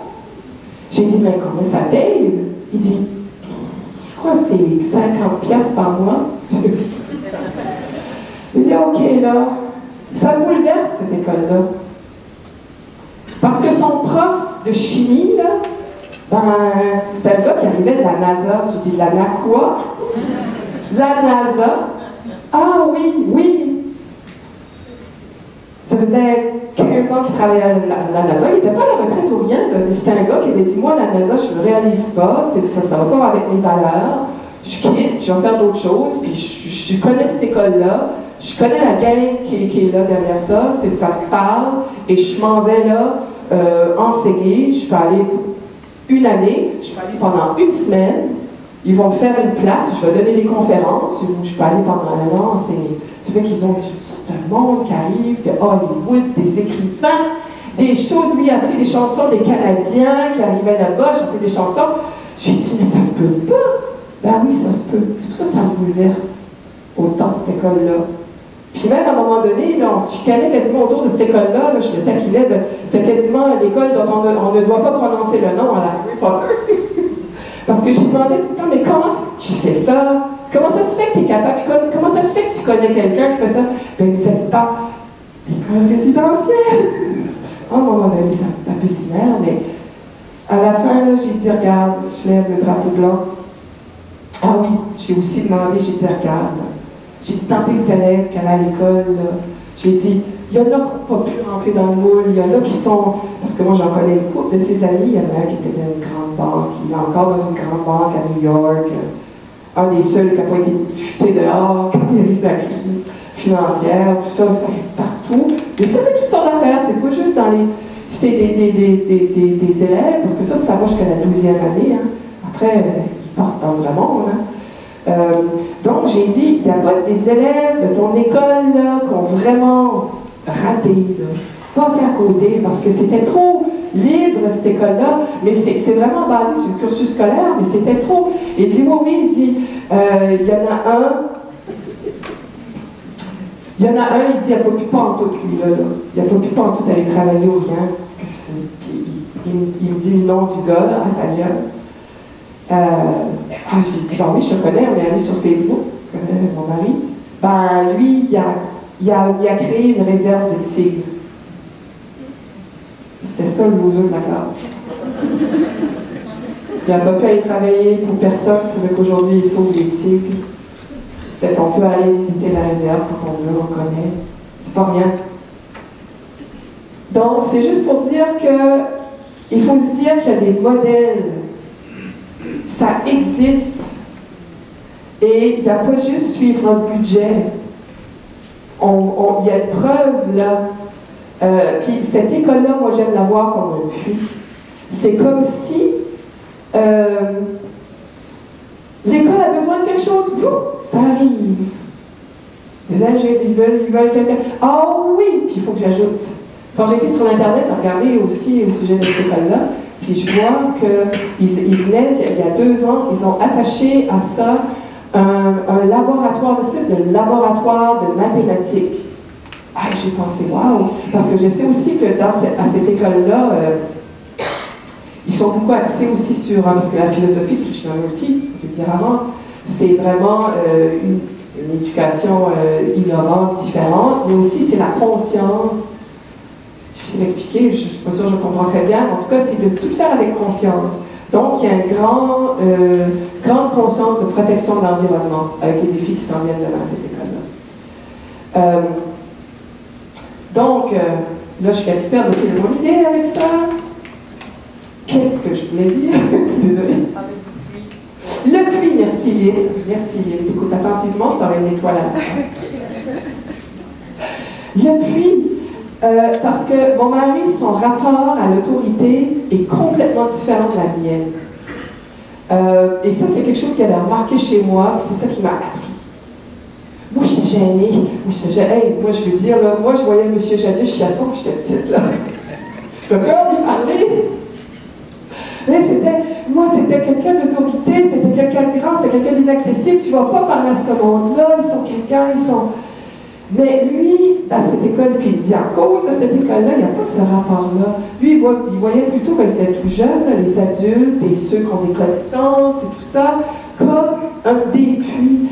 J'ai dit, mais combien ça paye? Il dit, je crois que c'est 50 piastres par mois. Il dit, OK, là, ça me bouleverse, cette école-là. Parce que son prof de chimie, là, ben, c'était un gars qui arrivait de la NASA. J'ai dit, de la quoi? La NASA? Ah oui, oui. Ça faisait 15 ans qu'il travaillait à la NASA. Il n'était pas à la retraite ou rien, là, mais c'était un gars qui avait dit, moi, la NASA, je ne le réalise pas, ça ne va pas avec mes valeurs. Je quitte, je vais faire d'autres choses, puis je connais cette école-là, je connais la gang qui est là derrière ça, ça me parle, et je m'en vais là enseigner. Je peux aller une année, je peux aller pendant une semaine, ils vont me faire une place, je vais donner des conférences, où je peux aller pendant un an enseigner. Ça fait qu'ils ont toutes sortes de monde qui arrive, de Hollywood, des écrivains, des choses. Lui, il a appris des chansons des Canadiens qui arrivaient là-bas, chantaient des chansons. J'ai dit, mais ça se peut pas. Ben oui, ça se peut. C'est pour ça que ça me bouleverse autant cette école-là. Puis même à un moment donné, là, on se chicanait quasiment autour de cette école-là, là, je le taquinais, c'était quasiment l'école dont on ne doit pas prononcer le nom à la Harry Potter. Parce que j'ai demandé tout le temps, mais comment tu sais ça? Comment ça se fait que tu es capable? Comment ça se fait que tu connais quelqu'un qui fait ça? Ben, vous êtes pas l'école résidentielle. À un moment donné, ça me tapait ses nerfs, mais à la fin, là, j'ai dit, regarde, je lève le drapeau blanc. Ah oui, j'ai aussi demandé, j'ai dit, regarde, j'ai dit, tant tes élèves qu'elle à l'école, j'ai dit, il y en a qui n'ont pas pu rentrer dans le moule, il y en a qui sont, parce que moi j'en connais beaucoup de ses amis, il y en a un qui était dans une grande banque, il est encore dans une grande banque à New York, un des seuls qui n'a pas été futé dehors quand il y a eu la crise financière, tout ça, ça est partout. Mais ça fait toutes sortes d'affaires, c'est pas juste dans les... C'est des élèves, parce que ça, ça va jusqu'à la 12e année, hein. Après, ils partent dans le vrai monde, hein. Donc, j'ai dit, il n'y a pas des élèves de ton école là, qui ont vraiment raté, là, passé à côté, parce que c'était trop libre, cette école-là, mais c'est vraiment basé sur le cursus scolaire, mais c'était trop. Il dit, oui, oui, il dit, il y en a un, il dit, il n'a pas pu pas en tout, lui, là. Il n'a pas pu pas en tout aller travailler au rien, parce que puis il me dit le nom du gars, là, Atalia. J'ai dit, ben oui, je le connais, on est allé sur Facebook, je connais mon mari. Ben, lui, il a créé une réserve de tigres. C'était ça le loser de la classe. Il n'a pas pu aller travailler pour personne, ça veut qu'aujourd'hui, il sauve les tigres. Fait qu'on peut aller visiter la réserve quand on veut, on connaît. C'est pas rien. Donc, c'est juste pour dire que il faut se dire qu'il y a des modèles. Ça existe. Et il n'y a pas juste suivre un budget. Il y a une preuve là. Puis cette école-là, moi j'aime la voir comme un puits. C'est comme si l'école a besoin de quelque chose, ça arrive. Les ingénieurs, ils veulent quelqu'un. Ah oui, puis il faut que j'ajoute. Quand j'étais sur Internet, on regardait aussi au sujet de cette école-là, puis je vois qu'ils venaient, il y a 2 ans, ils ont attaché à ça un laboratoire, une espèce de laboratoire de mathématiques. Ah, j'ai pensé, waouh! Parce que je sais aussi que à cette école-là, ils sont beaucoup axés aussi sur, parce que la philosophie de Krishnamurti, je veux dire avant, c'est vraiment une éducation innovante, différente, mais aussi c'est la conscience. C'est difficile à expliquer, je ne suis pas sûre que je comprends très bien, mais en tout cas, c'est de tout faire avec conscience. Donc, il y a une grande conscience de protection de l'environnement avec les défis qui s'en viennent devant cette école-là. Donc, là, je suis à perdre de mon idée avec ça. Qu'est-ce que je voulais dire? Désolée. Le puits, merci Lynn. Merci Lynn. T'écoutes attentivement, tu aurais une étoile à la Le puits, parce que mon mari, son rapport à l'autorité est complètement différent de la mienne. Et ça, c'est quelque chose qu'il avait remarqué chez moi, c'est ça qui m'a appris. Moi, j'étais gênée. Moi, je veux dire, là, moi, je voyais M. Jadis Chiasson, j'étais petite, là. J'ai peur d'y parler. Mais c'était quelqu'un d'autorité, c'était quelqu'un de grand, c'était quelqu'un d'inaccessible. Tu ne vas pas parler à ce monde-là, ils sont quelqu'un, ils sont... Mais lui, dans cette école, puis il dit, à cause de cette école-là, il n'y a pas ce rapport-là. Lui, il voyait plutôt, quand ils étaient tout jeunes, les adultes et ceux qui ont des connaissances et tout ça, comme un dépui.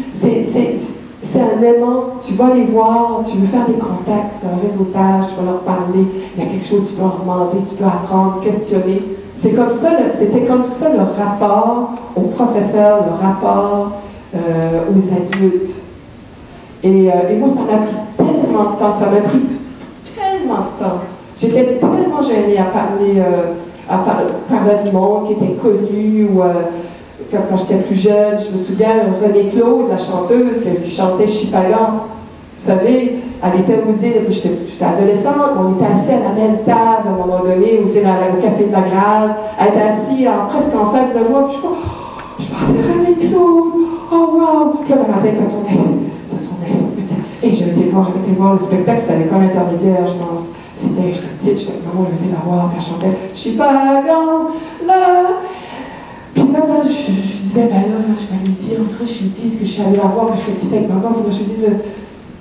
C'est un aimant. Tu vas les voir, tu veux faire des contacts, c'est un réseautage, tu vas leur parler, il y a quelque chose, tu peux en demander, tu peux apprendre, questionner. C'est comme ça, c'était comme ça le rapport aux professeurs, le rapport aux adultes. Et moi, ça m'a pris tellement de temps, ça m'a pris tellement de temps. J'étais tellement gênée à parler du monde qui était connu, ou quand j'étais plus jeune, je me souviens, Renée Claude, la chanteuse, qui chantait Chipagan. Vous savez, elle était aux îles, j'étais adolescente, on était assis à la même table à un moment donné, aux îles, au Café de la Grave. Elle était assise presque en face de moi, puis je pensais, Renée Claude, oh wow! Puis là, dans ma tête, ça tournait. Et j'avais été voir le spectacle, c'était à l'école intermédiaire, je pense. J'étais petite, maman, j'avais été la voir, puis elle chantait Chipagan, là. Puis là, je disais, ben là, je vais lui dire, je lui dis que je suis allée la voir quand j'étais petite avec maman, je lui dis,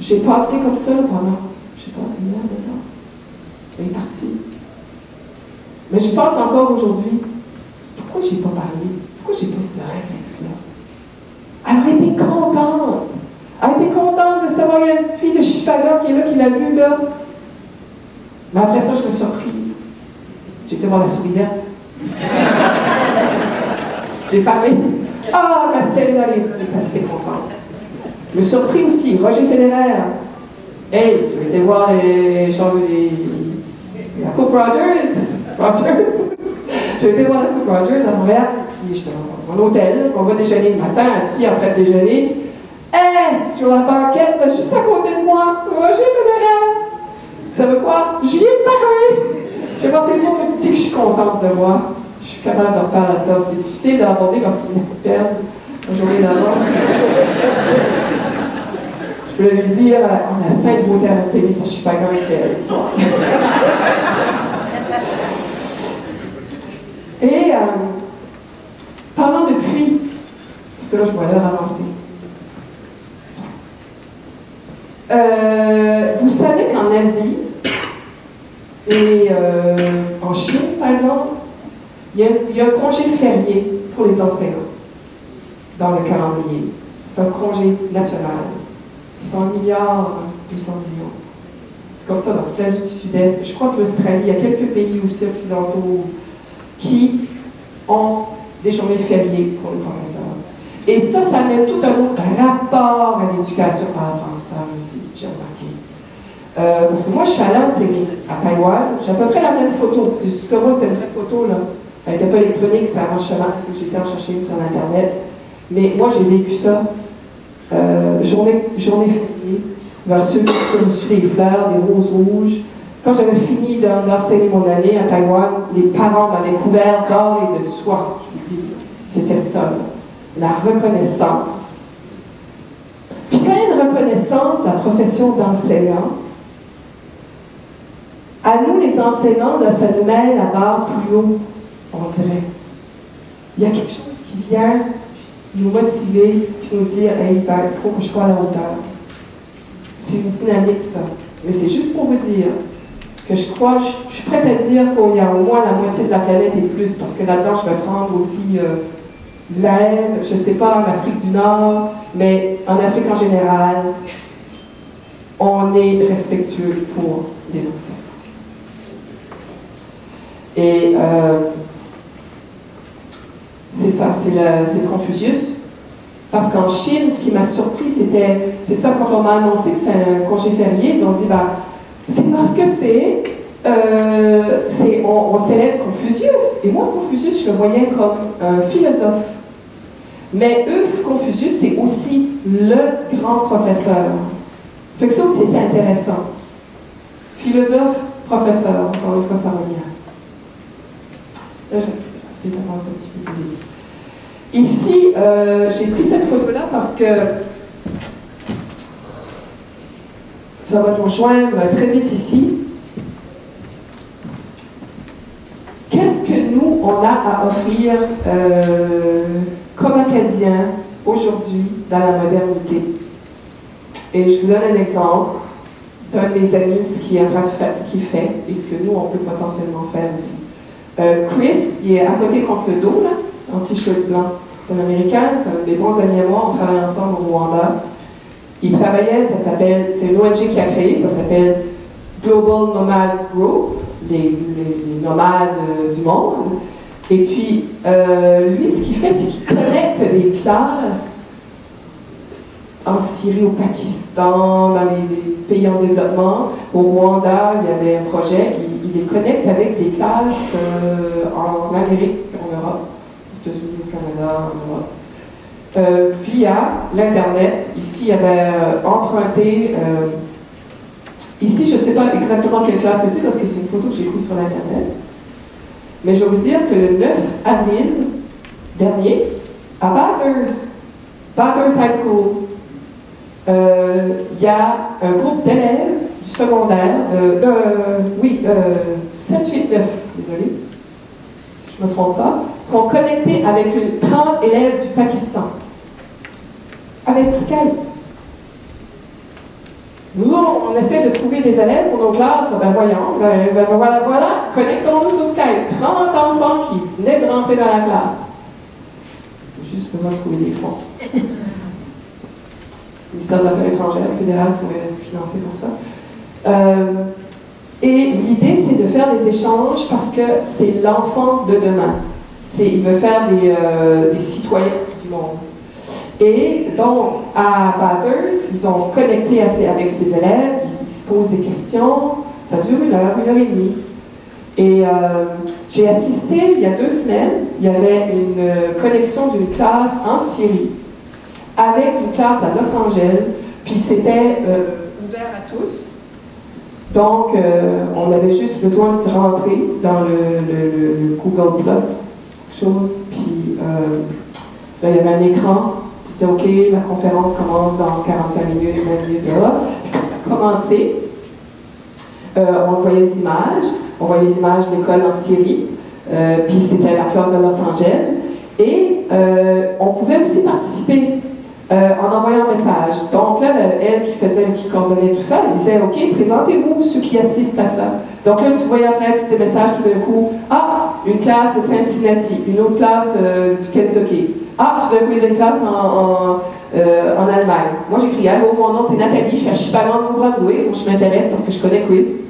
j'ai passé comme ça pendant, je sais pas, une heure de temps. Elle est partie. Mais je pense encore aujourd'hui, pourquoi j'ai pas parlé? Pourquoi j'ai pas ce réflexe-là? Elle aurait été contente. Elle a été contente de savoir qu'il y a une petite fille de Chipagan qui est là, qui l'a vue là. Mais après ça, je me suis surprise. J'ai été voir la souris verte. J'ai parlé. Ah, ma celle-là, elle est assez contente. Je me suis surpris aussi. Roger Federer. Hey, j'ai été voir la Coupe Rogers. J'ai été voir la Coupe Rogers à Montréal. Puis j'étais dans mon hôtel. Je m'en vais déjeuner le matin, assis après le déjeuner. Hey, sur la banquette, là, juste à côté de moi, Roger Federer. Vous savez quoi? Je viens de parler. J'ai pensé le mot me dit que je suis contente de moi. Je suis capable de reparler à cette heure. C'était difficile de l'aborder parce qu'il venait de perdre la journée d'avant. Je voulais lui dire, on a 5 beaux terrains de tennis à Chipagan et fait le soir. Et parlant de puits, parce que là, je vois l'heure avancer. Vous savez qu'en Asie et en Chine, par exemple, il y a un congé férié pour les enseignants dans le calendrier. C'est un congé national. 100 milliards, 200 millions. C'est comme ça dans l'Asie du Sud-Est. Je crois que l'Australie, il y a quelques pays aussi occidentaux qui ont des journées fériées pour les professeurs. Et ça met tout un autre rapport à l'éducation par l'apprentissage aussi, j'ai remarqué. Parce que moi, je suis allée enseigner à Taïwan. J'ai à peu près la même photo. C'est juste que moi, c'était une vraie photo, là. Elle n'était pas électronique, c'est avant chemin. J'étais en chercher une sur Internet. Mais moi, j'ai vécu ça. Journée fériée. Vers ceux qui ont reçu des fleurs, des roses rouges. Quand j'avais fini d'enseigner mon année à Taïwan, les parents m'avaient couvert d'or et de soie. Je dis, c'était ça, la reconnaissance. Puis quand il y a une reconnaissance de la profession d'enseignant, à nous les enseignants, là, ça nous met la barre plus haut, on dirait. Il y a quelque chose qui vient nous motiver, puis nous dire, hey, ben, il faut que je sois à la hauteur. C'est une dynamique, ça. Mais c'est juste pour vous dire que je crois, je suis prête à dire qu'il y a au moins la moitié de la planète et plus, parce que là-dedans, je vais prendre aussi l'Inde, je ne sais pas, en Afrique du Nord, mais en Afrique en général, on est respectueux pour les enseignants. Et c'est ça, c'est Confucius. Parce qu'en Chine, ce qui m'a surpris, c'est ça, quand on m'a annoncé que c'était un congé férié, ils ont dit, bah, c'est parce que on célèbre Confucius. Et moi, Confucius, je le voyais comme un philosophe. Mais eux, Confucius, c'est aussi le grand professeur. Fait que ça aussi, c'est intéressant. Philosophe, professeur, encore une fois, ça revient. Là, je vais essayer d'avancer un petit peu plus vite. Ici, j'ai pris cette photo-là parce que ça va nous rejoindre très vite ici. Qu'est-ce que nous, on a à offrir comme Acadiens aujourd'hui dans la modernité? Et je vous donne un exemple d'un de mes amis, ce qu'il est en train de faire, ce qu'il fait, et ce que nous, on peut potentiellement faire aussi. Chris, il est à côté contre le dos, là, en t-shirt blanc. C'est un Américain, c'est un des bons amis à moi, on travaille ensemble au Rwanda. Il travaillait, ça s'appelle, c'est une ONG qui a créé, ça s'appelle Global Nomads Group, les nomades du monde. Et puis, lui, ce qu'il fait, c'est qu'il connecte des classes en Syrie, au Pakistan, dans les pays en développement. Au Rwanda, il y avait un projet, il les connecte avec des classes en Amérique, en Europe, aux États-Unis, au Canada, en Europe, via l'Internet. Ici, il avait emprunté... ici, je ne sais pas exactement quelle classe que c'est, parce que c'est une photo que j'ai prise sur l'Internet. Mais je vais vous dire que le 9 avril dernier, à Bathurst High School, il y a un groupe d'élèves du secondaire, 7, 8, 9, désolé, si je ne me trompe pas, qui ont connecté avec 30 élèves du Pakistan, avec Skype. Nous, on essaie de trouver des élèves pour nos classes. Ben voyons, voilà, connectons-nous sur Skype. 30 enfants qui venaient de rentrer dans la classe. J'ai juste besoin de trouver des fonds. Le ministère des Affaires étrangères fédéral pourrait financer pour ça. Et l'idée, c'est de faire des échanges parce que c'est l'enfant de demain. Il veut faire des citoyens du monde. Et donc, à Bathurst, ils ont connecté avec ces élèves, ils se posent des questions, ça dure 1 heure, 1 heure et demie. Et j'ai assisté, il y a 2 semaines, il y avait une connexion d'une classe en Syrie avec une classe à Los Angeles, puis c'était ouvert à tous. Donc, on avait juste besoin de rentrer dans le Google+, chose, puis là, il y avait un écran. Il disait, OK, la conférence commence dans 45 minutes, 20 minutes, là. Puis quand ça a commencé, on voyait les images. On voyait les images de l'école en Syrie. Puis c'était la classe de Los Angeles. Et on pouvait aussi participer en envoyant un message. Donc là, elle qui coordonnait tout ça, elle disait, OK, présentez-vous ceux qui assistent à ça. Donc là, tu voyais après tous les messages tout d'un coup. Ah, une classe de Cincinnati, une autre classe du Kentucky. Ah, tout d'un coup, il y avait une classe en Allemagne. Moi, j'écris, allô, mon nom c'est Nathalie, je suis à Chipagan, Nouveau-Brunswick, où je m'intéresse parce que je connais Quiz.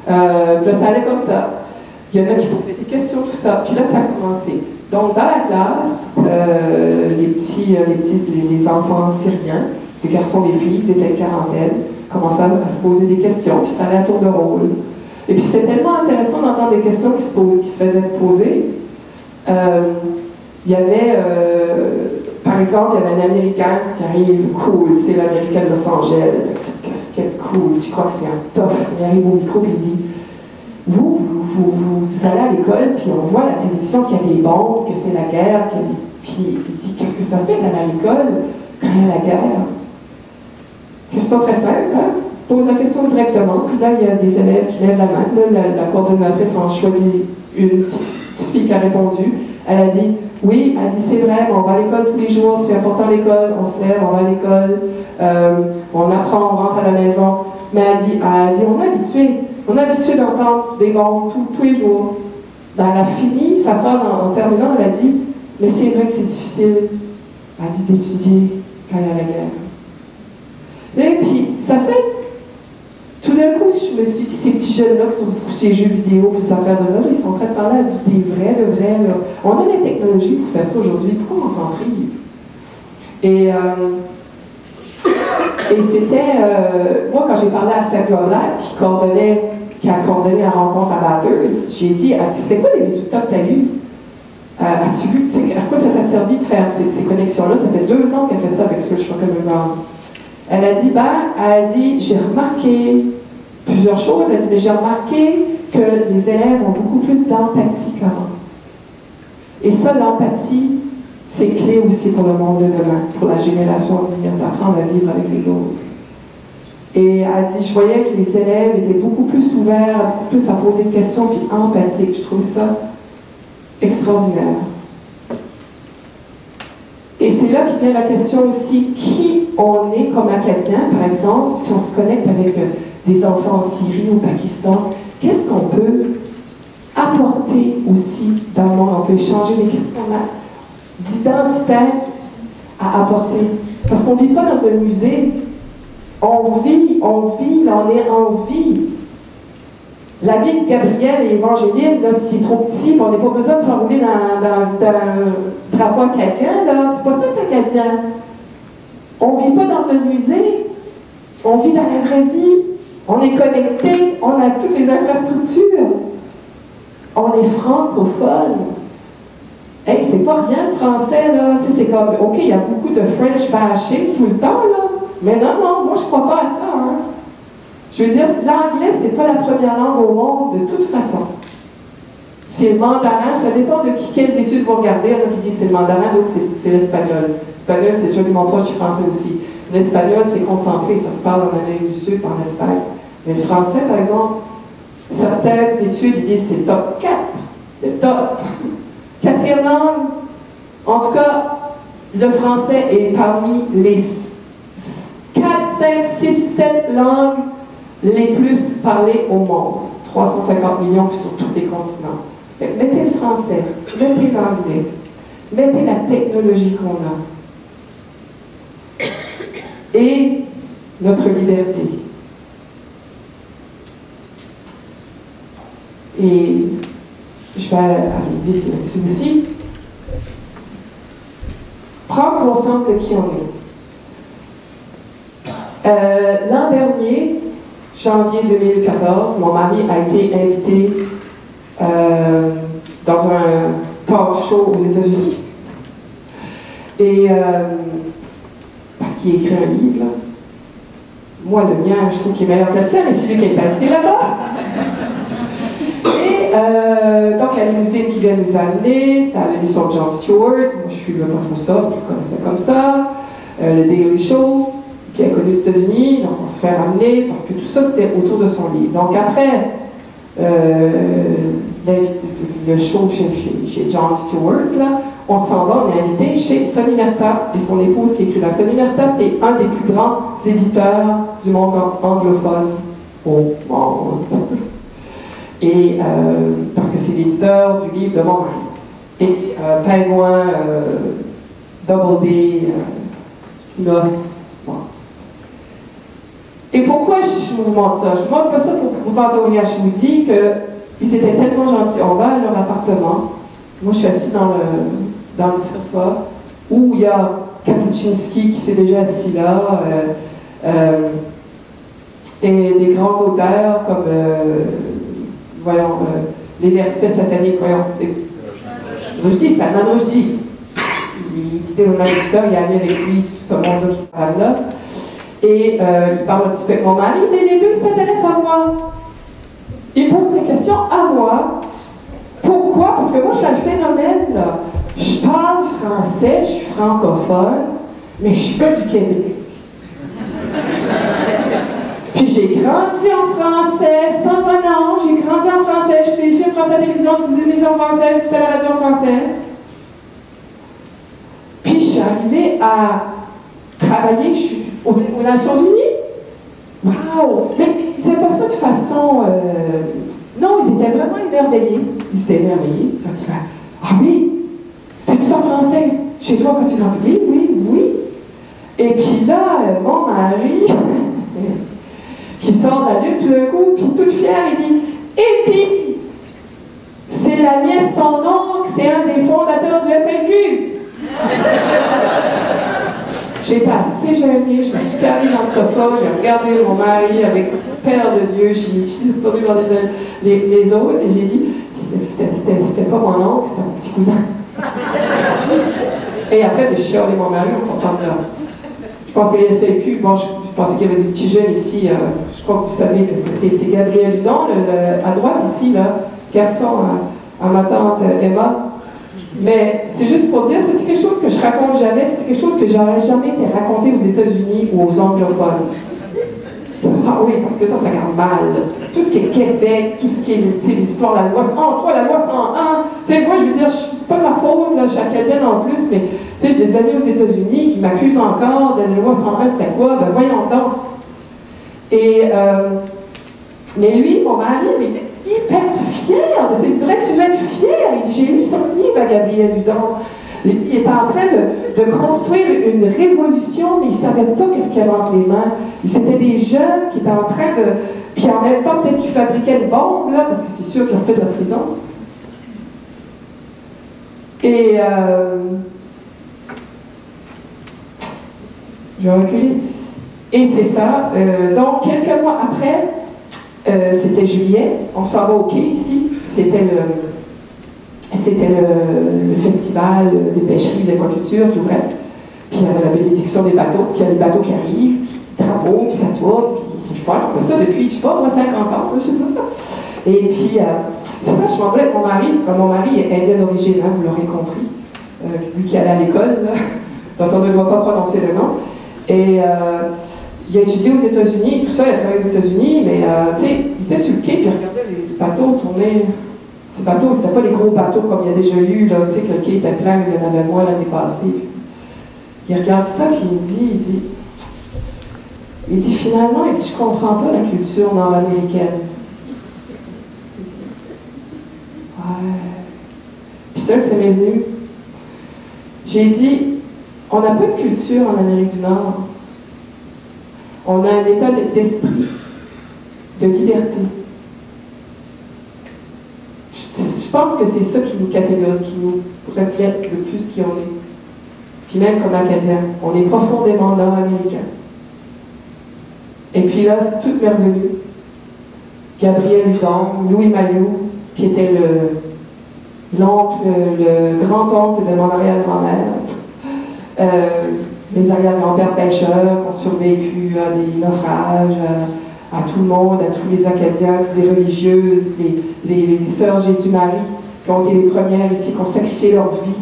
Là, ça allait comme ça. Il y en a qui posaient des questions, tout ça. Puis là, ça a commencé. Donc, dans la classe, les enfants syriens, les garçons et les filles, ils étaient une quarantaine, commençaient à se poser des questions, puis ça allait à tour de rôle. Et puis, c'était tellement intéressant d'entendre des questions qui se faisaient poser. Il y avait, par exemple, il y avait un Américain qui arrive, cool, c'est l'Américain de Los Angeles, avec cette casquette cool, tu crois que c'est un tough. Il arrive au micro et il dit, vous allez à l'école, puis on voit à la télévision qu'il y a des bombes, que c'est la guerre, puis il dit, qu'est-ce que ça fait d'aller à l'école quand il y a la guerre? Question très simple, hein? Pose la question directement, puis là, il y a des élèves qui lèvent la main, là, la coordonnatrice en choisit une petite fille qui a répondu, elle a dit, oui, elle dit, c'est vrai, on va à l'école tous les jours, c'est important l'école, on se lève, on va à l'école, on apprend, on rentre à la maison, mais elle dit, on est habitué d'entendre des bombes tous les jours. Ben, elle a fini sa phrase en terminant, elle a dit, mais c'est vrai que c'est difficile, elle dit, d'étudier quand il y a la guerre. Et puis, ça fait, tout d'un coup, je me suis dit, ces petits jeunes-là qui sont pour ces jeux vidéo, ces affaires de là, ils sont en train de parler à des vrais, de vrais, là. On a les technologies pour faire ça aujourd'hui, pourquoi on s'en prive? Et c'était, moi, quand j'ai parlé à Sarah Black, qui a coordonné la rencontre à Bathurst, j'ai dit, c'était quoi les résultats que tu as eus? As-tu vu, à quoi ça t'a servi de faire ces connexions-là? Ça fait 2 ans qu'elle fait ça avec Search for Common Ground. Elle a dit, j'ai remarqué plusieurs choses. Elle a dit, mais j'ai remarqué que les élèves ont beaucoup plus d'empathie qu'avant. Et ça, l'empathie, c'est clé aussi pour le monde de demain, pour la génération à venir, d'apprendre à vivre avec les autres. Et elle a dit, je voyais que les élèves étaient beaucoup plus ouverts, beaucoup plus à poser des questions, puis empathiques. Je trouvais ça extraordinaire. Et c'est là qui vient la question aussi, qui on est comme Acadien, par exemple, si on se connecte avec des enfants en Syrie ou au Pakistan, qu'est-ce qu'on peut apporter aussi dans le monde? On peut échanger, mais qu'est-ce qu'on a d'identitaire à apporter? Parce qu'on ne vit pas dans un musée, on vit, là, on est en vie. La vie de Gabriel et Évangéline, là, c'est trop petit, on n'a pas besoin de s'enrouler dans un drapeau acadien, là. C'est pas ça, acadien. On ne vit pas dans un musée, on vit dans la vraie vie. On est connecté, on a toutes les infrastructures. On est francophone. Hey, c'est pas rien le français, là. C'est comme, OK, il y a beaucoup de French bashing tout le temps, là. Mais non, moi, je crois pas à ça, hein. Je veux dire, l'anglais, c'est pas la première langue au monde, de toute façon. C'est le mandarin, ça dépend de quelles études vous regardez. Il y en a qui disent c'est le mandarin, d'autres c'est l'espagnol. L'espagnol, c'est joliment proche du français aussi. L'espagnol, c'est concentré, ça se parle en Amérique du Sud, en Espagne. Mais le français, par exemple, certaines études disent c'est top 4, le top. Quatrième langue, en tout cas, le français est parmi les 4, 5, 6, 7 langues les plus parlées au monde. 350 millions, puis sur tous les continents. Mettez le français, mettez l'anglais, mettez la technologie qu'on a. Et notre liberté. Et je vais aller vite là-dessus aussi. Prendre conscience de qui on est. L'an dernier, janvier 2014, mon mari a été invité dans un talk show aux États-Unis. Et parce qu'il écrit un livre, là. Moi, le mien, je trouve qu'il est meilleur que le sien, mais c'est lui qui a été invité là-bas. Et donc, la limousine qui vient nous amener, c'était à l'émission de Jon Stewart. Moi, je suis pas trop ça, je connais ça comme ça. Le Daily Show, qui a connu aux États-Unis, donc on se fait ramener, parce que tout ça, c'était autour de son livre. Donc, après le show chez Jon Stewart, là, on s'en va, on est invité chez Sonny Merta et son épouse qui écrit là. Sonny Merta, c'est un des plus grands éditeurs du monde anglophone au monde. Et parce que c'est l'éditeur du livre de mon mari. Et Penguin, Double D, Knopf. Bon. Et pourquoi je vous montre ça? Je vous montre pas ça pour vous vendre. Je vous dis qu'ils étaient tellement gentils. On va à leur appartement. Moi, je suis assis dans le sofa où il y a Kapuscinski qui s'est déjà assis là. Et des grands auteurs comme voyons, les versets sataniques, voyons. Rushdie, Salman Rushdie. Il était le magistère, il est allé avec lui sur ce monde-là qui parle là. Et il parle un petit peu avec mon mari, mais les deux s'intéressent à moi. Ils posent des questions à moi. Pourquoi? Parce que moi, je suis un phénomène, là. Je parle français, je suis francophone, mais je suis pas du Québec. Puis j'ai grandi en français, sans un an, j'ai grandi en français, je fais des films français à la télévision, je fais des émissions françaises, j'écoute à la radio en français. Puis je suis arrivée à travailler, je suis aux Nations Unies. Waouh! Mais c'est pas ça de façon... Non, ils étaient vraiment émerveillés. Ils étaient émerveillés. Ils ont dit, ah oui, c'était tout en français. Chez toi, quand tu l'as dit, oui. Et puis là, mon mari... qui sort de la lutte tout d'un coup, puis toute fière, il dit « Et puis, c'est la nièce, son oncle, c'est un des fondateurs du FLQ. » J'étais assez gênée, je me suis calée dans le sofa, j'ai regardé mon mari avec une paire de yeux, je suis tournée vers les autres, et j'ai dit « C'était pas mon oncle, c'était mon petit cousin. » Et après, j'ai chialé mon mari en sortant de là. Je pense que les FLQ, bon, je pensais qu'il y avait des petits jeunes ici, je crois que vous savez qu'est-ce que c'est. C'est Gabriel Hudon, à droite ici, là, garçon à ma tante Emma. Mais c'est juste pour dire, c'est quelque chose que je raconte jamais, c'est quelque chose que j'aurais jamais été raconté aux États-Unis ou aux anglophones. Ah oui, parce que ça garde mal. Tout ce qui est Québec, tout ce qui est les histoires, la loi 101, toi, la loi 101, tu sais, moi, je veux dire, c'est pas de ma faute, là, je suis acadienne en plus, mais Tu sais, j'ai des amis aux États-Unis qui m'accusent encore de la loi 101, c'était quoi? Ben voyons donc. Et, mais lui, mon mari, il était hyper fier. C'est vrai que tu vas être fier. Il dit, j'ai lu son livre à Gabriel Hudon. Il était en train de construire une révolution, mais il ne savait pas qu'est-ce qu'il y avait entre les mains. C'était des jeunes qui étaient en train de... Puis en même temps, peut-être qu'ils fabriquaient une bombe, là, parce que c'est sûr qu'ils ont fait de la prison. Et... je vais reculer. Et c'est ça. Donc, quelques mois après, c'était juillet, on s'en va au quai ici. C'était le festival des pêcheries d'aquaculture qui ouvrait. Puis il y avait la bénédiction des bateaux, puis il y a les bateaux qui arrivent, puis drapeaux, puis ça tourne, puis c'est fun. On fait ça depuis, je sais pas, moi, 50 ans, je sais pas. Et puis, c'est ça, je m'en voulais avec mon mari. Mon mari est indien d'origine, hein, vous l'aurez compris. Lui qui allait à l'école, dont on ne doit pas prononcer le nom. Et il a étudié aux États-Unis, tout ça, il a travaillé aux États-Unis, mais tu sais, il était sur le quai, puis il regardait les bateaux tourner. Ces bateaux, c'était pas les gros bateaux comme il y a déjà eu, là, tu sais, que le quai était plein, il y en avait moins l'année passée. Il regarde ça, puis il dit finalement, il dit, je comprends pas la culture nord-américaine. Ouais. Puis ça, ça m'est venu. J'ai dit, on n'a pas de culture en Amérique du Nord. On a un état d'esprit, de liberté. Je pense que c'est ça qui nous catégorise, qui nous reflète le plus qui on est. Puis même comme Acadiens, on est profondément nord-américains. Et puis là, c'est tout merveilleux. Gabriel Hudon, Louis Mailloux, qui était l'oncle, le grand-oncle de mon arrière-grand-mère, mes arrière-grands-pères pêcheurs qui ont survécu à des naufrages, à tout le monde, à tous les Acadiens, toutes les religieuses, les sœurs Jésus-Marie, qui ont été les premières ici, qui ont sacrifié leur vie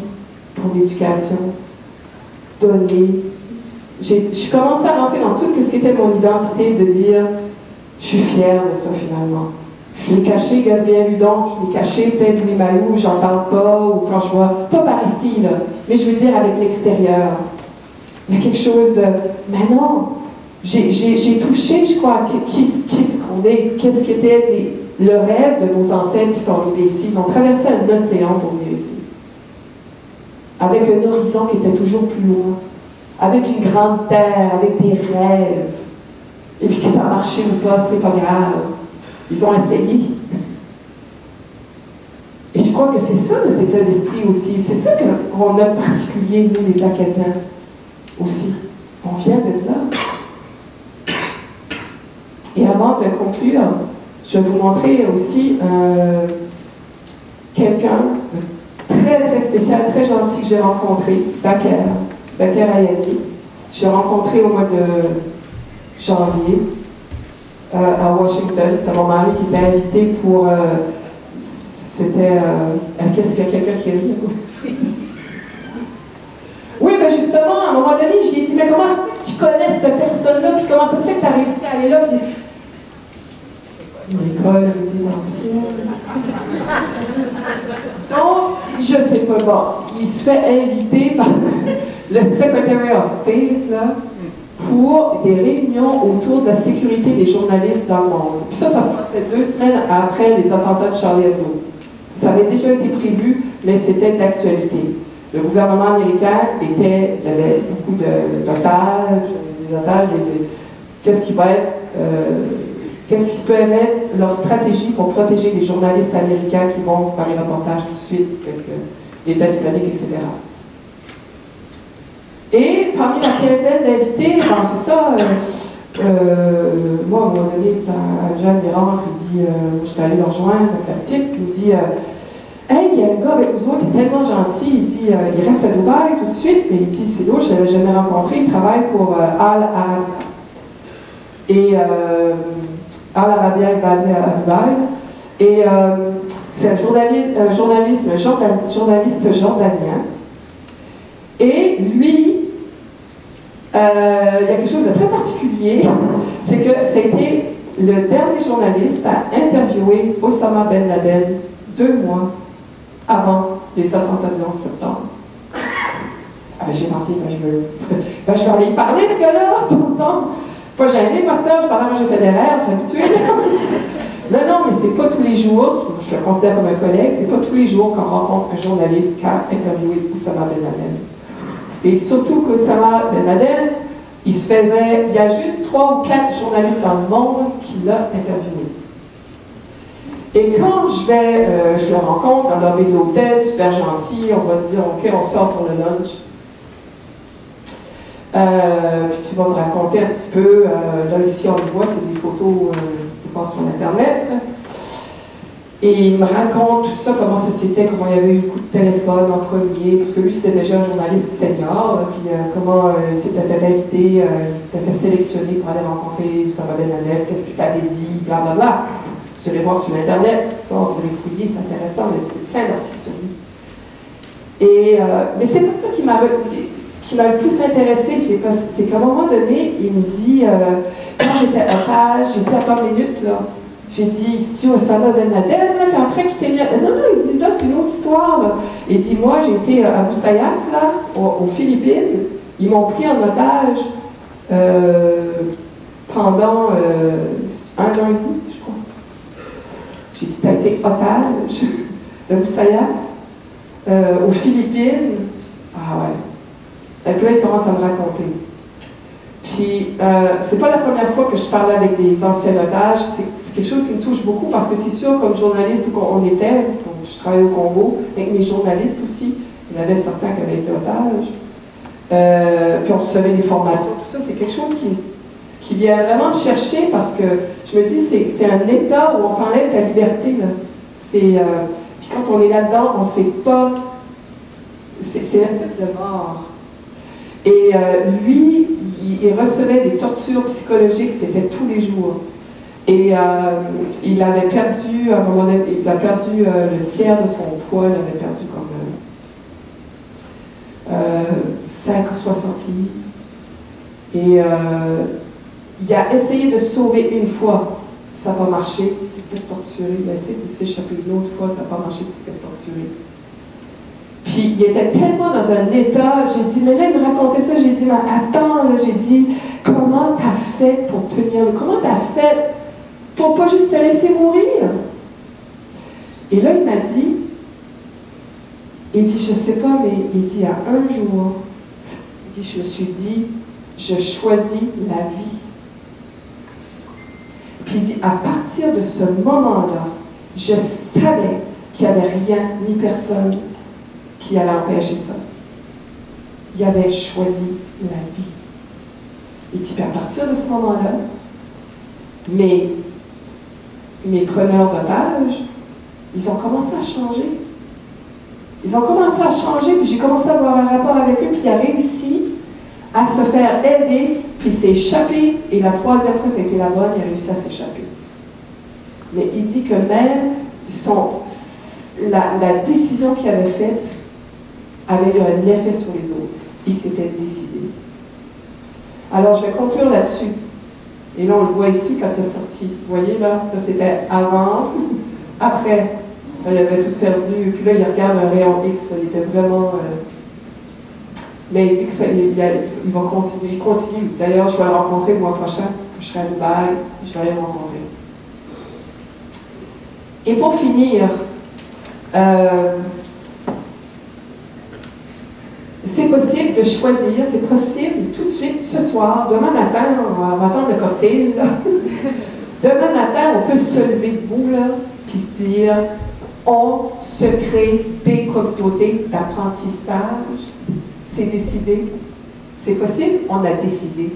pour l'éducation, donner. J'ai commencé à rentrer dans tout ce qui était mon identité, de dire, je suis fière de ça finalement. Je l'ai caché, Gabriel Hudon, je l'ai caché, peut-être Louis Mailloux, j'en parle pas, ou quand je vois, pas par ici, là, mais je veux dire avec l'extérieur. Il y a quelque chose de, mais non, j'ai touché, je crois, qu'est-ce qu'on est, qu'est-ce qui était le rêve de nos ancêtres qui sont arrivés ici. Ils ont traversé un océan pour venir ici. Avec un horizon qui était toujours plus loin. Avec une grande terre, avec des rêves. Et puis que ça a marché ou pas, c'est pas grave. Ils ont essayé. Et je crois que c'est ça notre état d'esprit aussi. C'est ça qu'on a de particulier, nous, les Acadiens, aussi. On vient de là. Et avant de conclure, je vais vous montrer aussi quelqu'un de très, très spécial, très gentil que j'ai rencontré, Baker Ayali. J'ai rencontré au mois de janvier à Washington. C'était mon mari qui était invité pour... c'était... Qu'est-ce qu'il y a quelqu'un qui rit? Oui, ben justement, à un moment donné, j'ai dit, mais comment ça se fait que tu connais cette personne-là, puis comment ça se fait que tu as réussi à aller là? Puis... Une école résidentielle. Donc, je sais pas, bon, il se fait inviter par le Secretary of State, là, pour des réunions autour de la sécurité des journalistes dans le monde. Puis ça se passait 2 semaines après les attentats de Charlie Hebdo. Ça avait déjà été prévu, mais c'était d'actualité. Le gouvernement américain il y avait beaucoup d'otages, qu'est-ce qui peut être leur stratégie pour protéger les journalistes américains qui vont faire les reportages tout de suite, l'État islamique, etc. Et parmi la quinzaine d'invités, ben c'est ça, moi, à un moment donné, Jeanne rentre, il dit, je suis allée le rejoindre avec la petite, puis il dit, hey, il y a un gars avec nous autres, il est tellement gentil, il dit, il reste à Dubaï tout de suite, mais il dit, c'est d'autres, je ne l'avais jamais rencontré, il travaille pour Al Arabiya. Et Al Arabiya est basé à Dubaï, et c'est un journaliste jordanien. Et lui, il y a quelque chose de très particulier, c'est que c'était le dernier journaliste à interviewer Osama Ben Laden 2 mois avant les attentats du 11 septembre. J'ai pensé, je vais aller y parler, ce gars-là, tout le temps. Pas gêné, pasteur, je parlais à Roger Federer, je suis habituée. Non, mais c'est pas tous les jours, je le considère comme un collègue, c'est pas tous les jours qu'on rencontre un journaliste qui a interviewé Oussama Ben Laden. Et surtout qu'Oussama Ben Laden, il y a juste 3 ou 4 journalistes dans le monde qui l'ont interviewé. Et quand je le rencontre dans le lobby de l'hôtel, super gentil, on va dire, OK, on sort pour le lunch. Puis tu vas me raconter un petit peu, là ici on le voit, c'est des photos sur Internet. Et il me raconte tout ça, comment ça s'était, comment il y avait eu le coup de téléphone en premier, parce que lui c'était déjà un journaliste senior, puis comment il s'était fait inviter, il s'était fait sélectionner pour aller rencontrer Oussama Ben Laden, qu'est-ce qu'il t'avait dit, blablabla. Vous allez voir sur Internet, ça, vous allez fouiller, c'est intéressant, il y a plein d'articles sur lui. Mais c'est pas ça qui m'a le plus intéressé, c'est qu'à un moment donné, il me dit, quand j'étais otage, j'ai dit, attends une minute, là. J'ai dit, si tu Oussama Ben Laden, là, puis après, qui t'es mis. Non, il dit, là, c'est une autre histoire, là. Il dit, moi, j'ai été à Abu Sayyaf, là, aux Philippines. Ils m'ont pris en otage pendant 1 an et demi, je crois. J'ai dit, t'as été otage à Abu Sayyaf, aux Philippines. Ah ouais. Et puis là, il commence à me raconter. Puis, c'est pas la première fois que je parlais avec des anciens otages. C'est quelque chose qui me touche beaucoup parce que c'est sûr, comme journaliste où on était, donc je travaillais au Congo, avec mes journalistes aussi, il y en avait certains qui avaient été otages. Puis on recevait des formations, tout ça, c'est quelque chose qui vient vraiment me chercher parce que je me dis, c'est un état où on t'enlève ta liberté. Là. Puis quand on est là-dedans, on ne sait pas. C'est une espèce de mort. Et lui, il recevait des tortures psychologiques, c'était tous les jours. Et il avait perdu, à un moment donné, il a perdu le tiers de son poids, il avait perdu comme 5 ou 60 livres. Et il a essayé de se sauver une fois, ça n'a pas marché, il s'est fait torturer. Il a essayé de s'échapper une autre fois, ça n'a pas marché, il s'est fait torturer. Puis il était tellement dans un état, j'ai dit, mais là il me racontait ça, j'ai dit, mais attends, là, j'ai dit, comment t'as fait pour tenir, comment t'as fait pour pas juste te laisser mourir? Et là il m'a dit, je sais pas, mais il dit, à un jour, il dit, je me suis dit, je choisis la vie. Puis il dit, à partir de ce moment-là, je savais qu'il n'y avait rien ni personne qui allait empêcher ça. Il avait choisi la vie. Il dit, à partir de ce moment-là, mes preneurs d'otages, ils ont commencé à changer. Ils ont commencé à changer, puis j'ai commencé à avoir un rapport avec eux, puis il a réussi à se faire aider, puis il s'est échappé, et la 3e fois, c'était la bonne, il a réussi à s'échapper. Mais il dit que même la décision qu'il avait faite avait eu un effet sur les autres. Il s'était décidé. Alors, je vais conclure là-dessus. Et là, on le voit ici quand il est sorti. Vous voyez, là c'était avant, après. Là, il avait tout perdu. Et puis là, il regarde un rayon X. Là, il était vraiment... Mais il dit qu'il va continuer. Il continue. D'ailleurs, je vais le rencontrer le mois prochain, parce que je serai à Dubaï. Je vais aller le rencontrer. Et pour finir, c'est possible de choisir, c'est possible tout de suite, ce soir, demain matin, on va attendre le cocktail, là. Demain matin, on peut se lever debout, là, puis se dire, on se crée des communautés d'apprentissage. C'est décidé. C'est possible, on a décidé.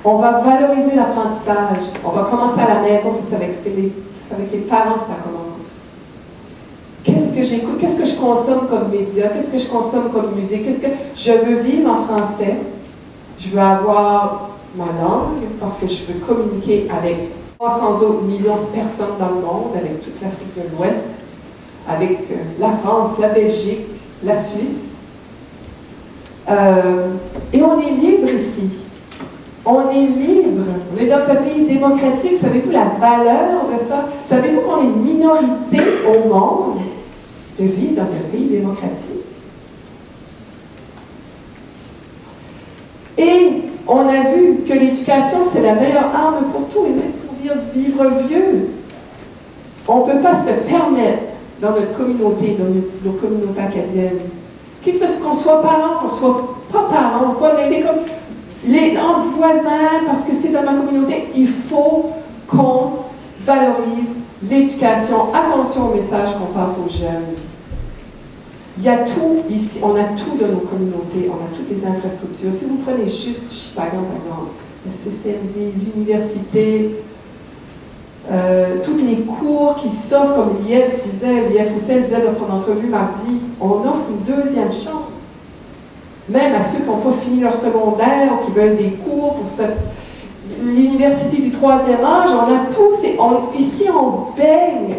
On va valoriser l'apprentissage. On va commencer à la maison, puis c'est avec les parents que ça commence. Qu'est-ce que j'écoute? Qu'est-ce que je consomme comme média? Qu'est-ce que je consomme comme musique? Qu'est-ce que je veux vivre en français? Je veux avoir ma langue parce que je veux communiquer avec 300 autres millions de personnes dans le monde, avec toute l'Afrique de l'Ouest, avec la France, la Belgique, la Suisse. Et on est libre ici. On est libre. On est dans un pays démocratique. Savez-vous la valeur de ça? Savez-vous qu'on est une minorité au monde? de vivre dans un pays démocratique. Et on a vu que l'éducation, c'est la meilleure arme pour tout, et même pour vivre vieux. On ne peut pas se permettre, dans notre communauté, dans nos communautés acadiennes, qu'on soit parents, qu'on soit pas parents, quoi, mais comme les voisins, parce que c'est dans ma communauté, il faut qu'on valorise l'éducation. Attention au message qu'on passe aux jeunes. Il y a tout ici, on a tout dans nos communautés, on a toutes les infrastructures. Si vous prenez juste Chipagan, par exemple, la CCRV, l'université, tous les cours qui s'offrent, comme Liette Roussel disait dans son entrevue mardi, on offre une deuxième chance. Même à ceux qui n'ont pas fini leur secondaire ou qui veulent des cours pour l'université du troisième âge, on a tout. Ici, on baigne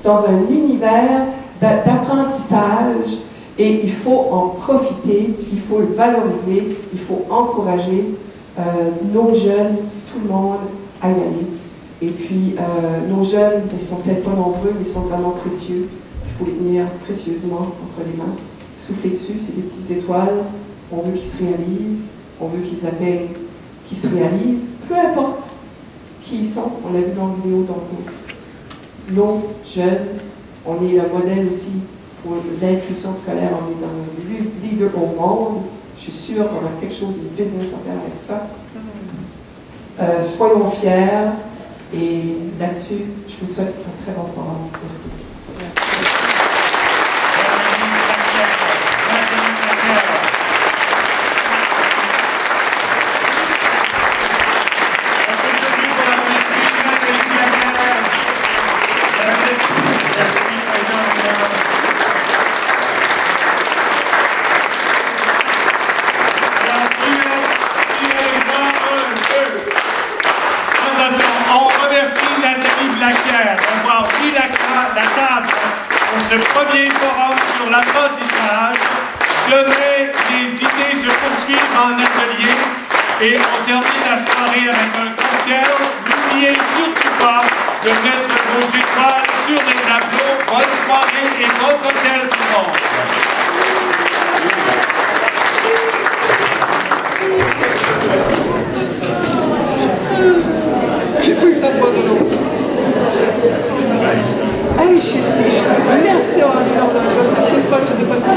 dans un univers d'apprentissage et il faut en profiter, il faut le valoriser, il faut encourager nos jeunes, tout le monde à y aller. Et puis, nos jeunes, ils ne sont peut-être pas nombreux, mais ils sont vraiment précieux. Il faut les tenir précieusement entre les mains. Souffler dessus, c'est des petites étoiles. On veut qu'ils se réalisent, on veut qu'ils atteignent, qu'ils se réalisent, peu importe qui ils sont. On l'a vu dans la vidéo tantôt. Nos jeunes, on est le modèle aussi pour l'inclusion scolaire. On est dans le leader au monde. Je suis sûre qu'on a quelque chose de business à faire avec ça. Soyons fiers. Et là-dessus, je vous souhaite un très bon forum. Merci. Ce premier forum sur l'apprentissage. Demain, les idées se poursuivent en atelier et on termine la soirée avec un cocktail. N'oubliez surtout pas de mettre vos étoiles sur les tableaux. Bonne soirée et bon cocktail tout le monde. J'ai pas eu le temps de boire de l'eau. Hey, merci, Henri, c'est le fun, je n'étais pas si